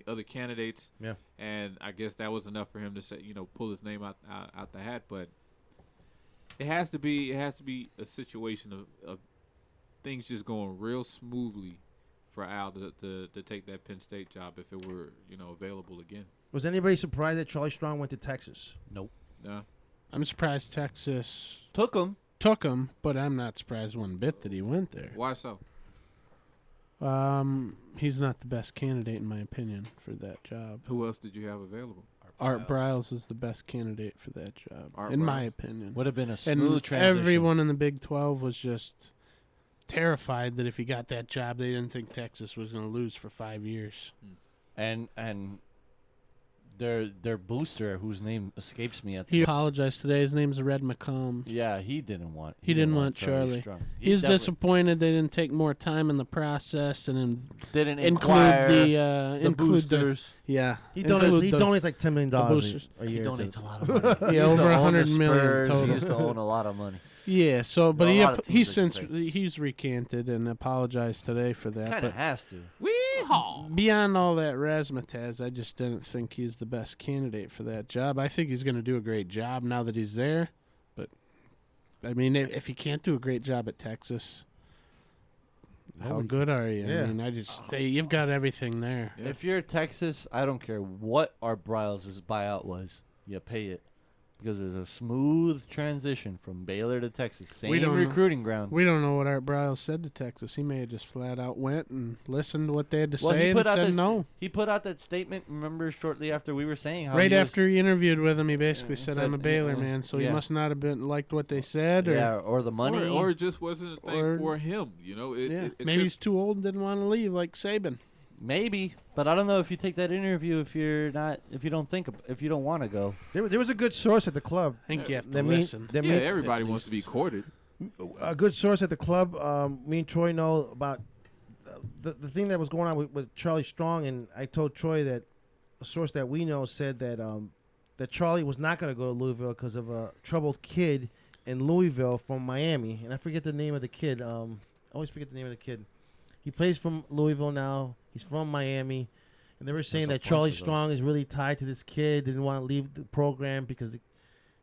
other candidates. Yeah. And I guess that was enough for him to say, pull his name out the hat. But it has to be a situation of things just going real smoothly for Al to take that Penn State job if it were, available again. Was anybody surprised that Charlie Strong went to Texas? Nope. No. I'm surprised Texas took him, but I'm not surprised one bit that he went there. Why so? He's not the best candidate in my opinion for that job. Who else did you have available? Art Briles was the best candidate for that job, Art in my Briles. opinion. Would have been a And smooth transition. everyone in the Big 12 was just terrified that if he got that job, they didn't think Texas was going to lose for 5 years. And their booster, whose name escapes me at the He apologized today. His name's Red McComb. Yeah, he didn't want. He didn't want Charlie. Strong. He was definitely disappointed they didn't take more time in the process and didn't include the include boosters. He donates like $10 million boosters. a year. He donates a lot of money. Yeah, He used over to own the 100 million Spurs. total. He used to own a lot of money. Yeah, so but Well, a lot of he's teams since would he's recanted and apologized today for that. Kind of but has to. beyond all that razzmatazz, I just didn't think he's the best candidate for that job. I think he's going to do a great job now that he's there, but I mean, if he can't do a great job at Texas, how good are you? Yeah. I mean, you've got everything there. If you're Texas, I don't care what Art Briles' buyout was. You pay it. Because there's a smooth transition from Baylor to Texas. Same recruiting grounds. We don't know what Art Briles said to Texas. He may have just flat out went and listened to what they had to Well, say he put and out said this, no. He put out that statement, remember, shortly after we were saying how Right he was- after he interviewed with him, he basically said, said, "I'm a Baylor man," so he yeah. must not have been liked what they said, or Yeah, or the money. Or it just wasn't a thing for him. yeah. Maybe he's too old and didn't want to leave, like Saban. Maybe, but I don't know if you take that interview if you don't want to go. There was a good source at the club. I think you have to That mean- listen. that Yeah, mean- everybody wants to be courted. A good source at the club. Me and Troy know about the thing that was going on with Charlie Strong, and I told Troy that a source that we know said that that Charlie was not going to go to Louisville because of a troubled kid in Louisville from Miami, and I forget the name of the kid. I always forget the name of the kid. He plays from Louisville now. He's from Miami. And they were saying That's that a Charlie bunch of them. Strong is really tied to this kid. Didn't want to leave the program because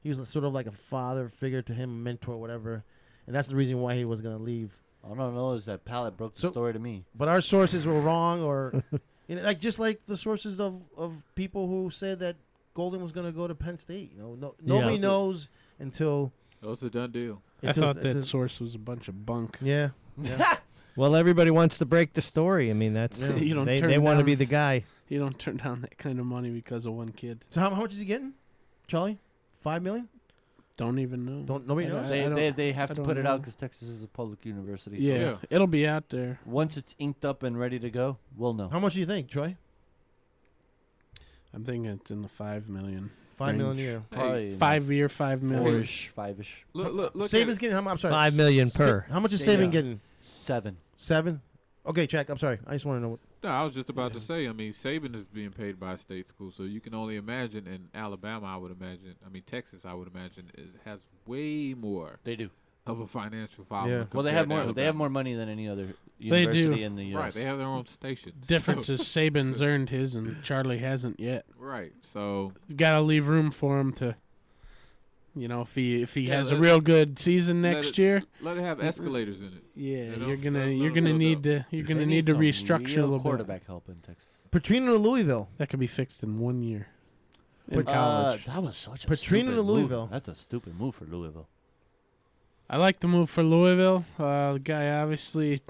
he was sort of like a father figure to him, a mentor, whatever. And that's the reason why he was going to leave. I don't know. Is that Pallet broke the story to me? But our sources were wrong, or just like the sources of people who said that Golden was going to go to Penn State. Nobody knows until. It's a done deal. I thought that source was a bunch of bunk. Yeah. Yeah. Well, everybody wants to break the story. I mean, that's You don't they turn want to down- be the guy. You don't turn down that kind of money because of one kid. So how much is he getting, Charlie? $5 million? Don't even know. Nobody I knows. don't- They have I to don't put it know. out because Texas is a public university. Yeah, it'll be out there. Once it's inked up and ready to go, we'll know. How much do you think, Troy? I'm thinking it's in the $5 million. $5 million range. a year. Probably 5 year, $5 million. Five-ish. Look Saban's getting how much? I'm sorry. $5 million per. How much is Saban. Saban getting? 7. 7? Okay, check. I'm sorry. I just want to know what. No, I was just about to say. I mean, Saban is being paid by a state school, so you can only imagine. In Alabama, I would imagine. I mean, Texas, I would imagine, has way more. They do. Of a financial following. Yeah. Well, they compared have to more. They Alabama. have more money than any other They university do. in the U.S. Right, they have their own station. Difference so- is Saban's earned his and Charlie hasn't yet. Right, so You got to leave room for him to, if he Yeah, has a let- real good season let next it- year. let it have escalators in it. Yeah, You know? you're gonna Let you're it gonna build need up. to you're gonna They need to some restructure a real little quarterback help in Texas. Petrino to Louisville. That could be fixed in 1 year. In But- college. That was such a Petrino stupid to Louisville. Move. That's a stupid move for Louisville. I like the move for Louisville. The guy obviously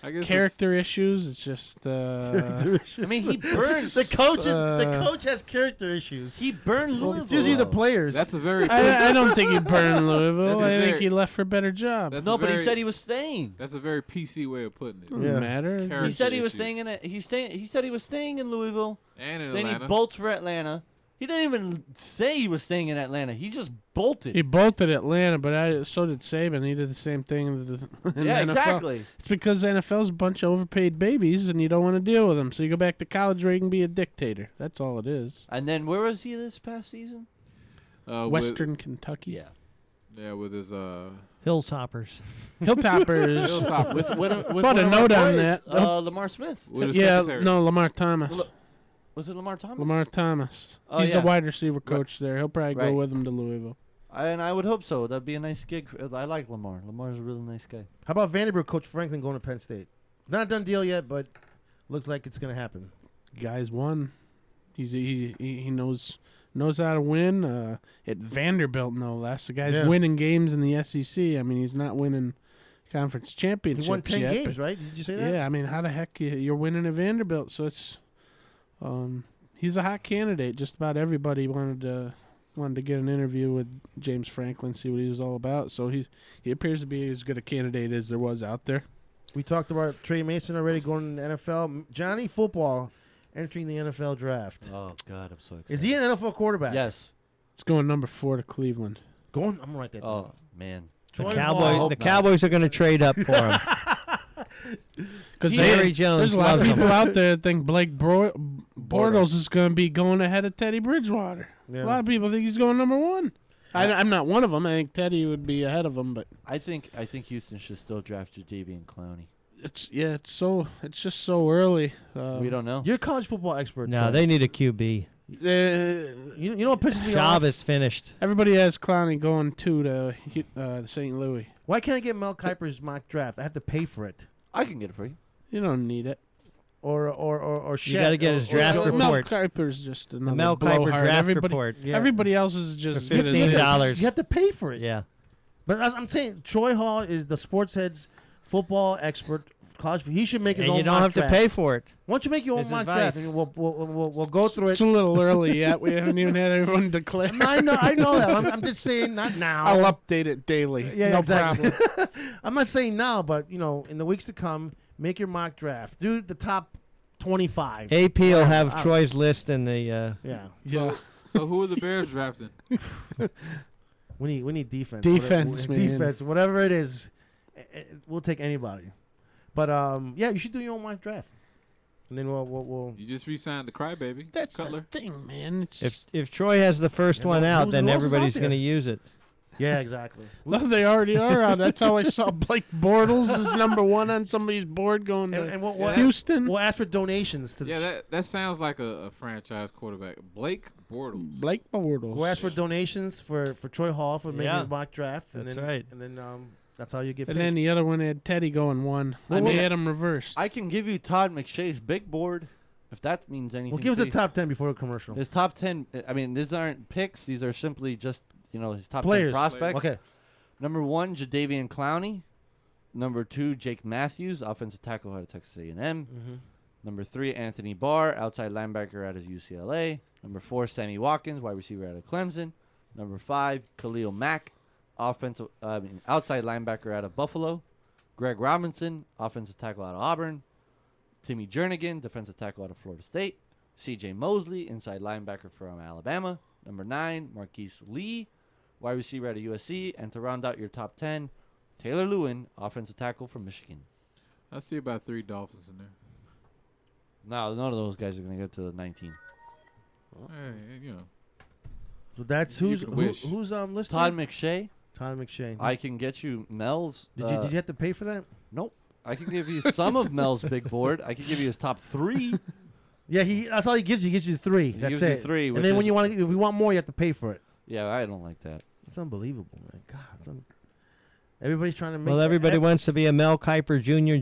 I guess character issues. It's just Character issues. I mean, he burned the coach. The uh, coach has character issues. He burned Louisville. It's usually the players. That's a very. I don't think he burned Louisville. That's a I think very- he left for a better job. That's No, a but he very- said he was staying. That's a very PC way of putting it. Doesn't Yeah. matter. Character He said he was issues. staying in it. He said he was staying in Louisville. And in Then Atlanta. he bolts for Atlanta. He didn't even say he was staying in Atlanta. He just bolted. He bolted Atlanta, but so did Saban. He did the same thing. In Yeah, the NFL. exactly. It's because the NFL's a bunch of overpaid babies, and you don't want to deal with them. So you go back to college where you can be a dictator. That's all it is. And then where was he this past season? Western Kentucky. Yeah. Yeah, with his Hilltoppers. Hilltoppers. Hilltoppers. With Put one a of our note on boys, that. Lamar Smith. with his Yeah, secretary. no, Lamar Thomas. Was it Lamar Thomas? Lamar Thomas. Oh, He's yeah. a wide receiver coach there. He'll probably Right. go with him to Louisville. And I would hope so. That'd be a nice gig. I like Lamar. Lamar's a really nice guy. How about Vanderbilt coach Franklin going to Penn State? Not a done deal yet, but looks like it's going to happen. Guy's won. He knows how to win. At Vanderbilt, no less. The guy's Yeah. winning games in the SEC. I mean, he's not winning conference championships He won 10 yet, games, but- right? Did you say that? Yeah, I mean, how the heck you're winning at Vanderbilt? So it's, he's a hot candidate. Just about everybody wanted to get an interview with James Franklin, see what he was all about. So he appears to be as good a candidate as there was out there. We talked about Trey Mason already going to the NFL. Johnny Football entering the NFL draft. Oh, God, I'm so excited. Is he an NFL quarterback? Yes. It's going number 4 to Cleveland. Going? I'm going to write that down. Oh, man. The Troy Cowboys. Hall. The Cowboys are going to trade up for him. Because Jerry Jones there's a lot of loves people him. out there that think Blake Bortles is going to be going ahead of Teddy Bridgewater. Yeah. A lot of people think he's going number 1. I'm not one of them. I think Teddy would be ahead of him, but I think Houston should still draft Jadeveon Clowney. it's just so early. We don't know. You're a college football expert. No, Troy. they need a QB. You know what pisses me off? Chavez finished. Everybody has Clowney going to St. Louis. Why can't I get Mel Kiper's mock draft? I have to pay for it. I can get it for you. You don't need it. Or You gotta get his draft or- Mel report. Kiper's just another Mel Kiper blowhard. draft everybody, report. Yeah. Everybody else is just For as good as $15. You have to pay for it. Yeah. But as I'm saying, Troy Hall is the sports head's football expert. College, he should make his And own. you don't mock have to draft. pay for it. Why don't you make your own His mock advice. draft and we'll go through It's it. a little early yet. We haven't even had everyone declare. I know that. I'm just saying not now. I'll update it daily. Yeah, no exactly. problem. I'm not saying now, but in the weeks to come, make your mock draft. Do the top 25. AP will have Wow. Troy's list in the. Yeah. Yeah. So who are the Bears drafting? We need defense. Defense, man. Defense, whatever it is, we'll take anybody. But yeah, you should do your own mock draft, and then we'll. You just re-signed the crybaby. That's Cutler. the thing, man. It's just, If Troy has the first Yeah, one who- out, who's- then who else is out everybody's there? going to use it. Yeah, exactly. No, they already are on. That's how I saw Blake Bortles is number 1 on somebody's board going to And we'll Houston. We'll ask for donations to. That sounds like a franchise quarterback. Blake Bortles. Blake Bortles. We'll ask for donations for Troy Hall for making Yeah. his mock draft. And That's then, right. And then that's how you get And paid. then the other one had Teddy going 1. And they had him reversed. I can give you Todd McShay's big board if that means anything. Well, give us to the you. top 10 before a commercial. His top 10. I mean, these aren't picks. These are simply just his top Players. 10 prospects. Okay. Number 1, Jadeveon Clowney. Number 2, Jake Matthews, offensive tackle out of Texas A&M. Mhm. Number 3, Anthony Barr, outside linebacker out of UCLA. Number 4, Sammy Watkins, wide receiver out of Clemson. Number 5, Khalil Mack, outside linebacker out of Buffalo. Greg Robinson, offensive tackle out of Auburn. Timmy Jernigan, defensive tackle out of Florida State. C.J. Mosley, inside linebacker from Alabama. Number 9, Marquise Lee, wide receiver out of USC. And to round out your top 10, Taylor Lewin, offensive tackle from Michigan. I see about 3 Dolphins in there. No, none of those guys are going to get to 19. Hey, So that's You who's could wish. who's listed. Todd McShay. Todd McShay. I can get you Mel's. Did you have to pay for that? Nope. I can give you some of Mel's big board. I can give you his top 3. Yeah, that's all he gives you. He gives you 3. He That's gives it. you 3, And which then when is- you if you want more, you have to pay for it. Yeah, I don't like that. It's unbelievable, man. God, everybody's trying to make. Well, everybody wants to be a Mel Kiper Jr.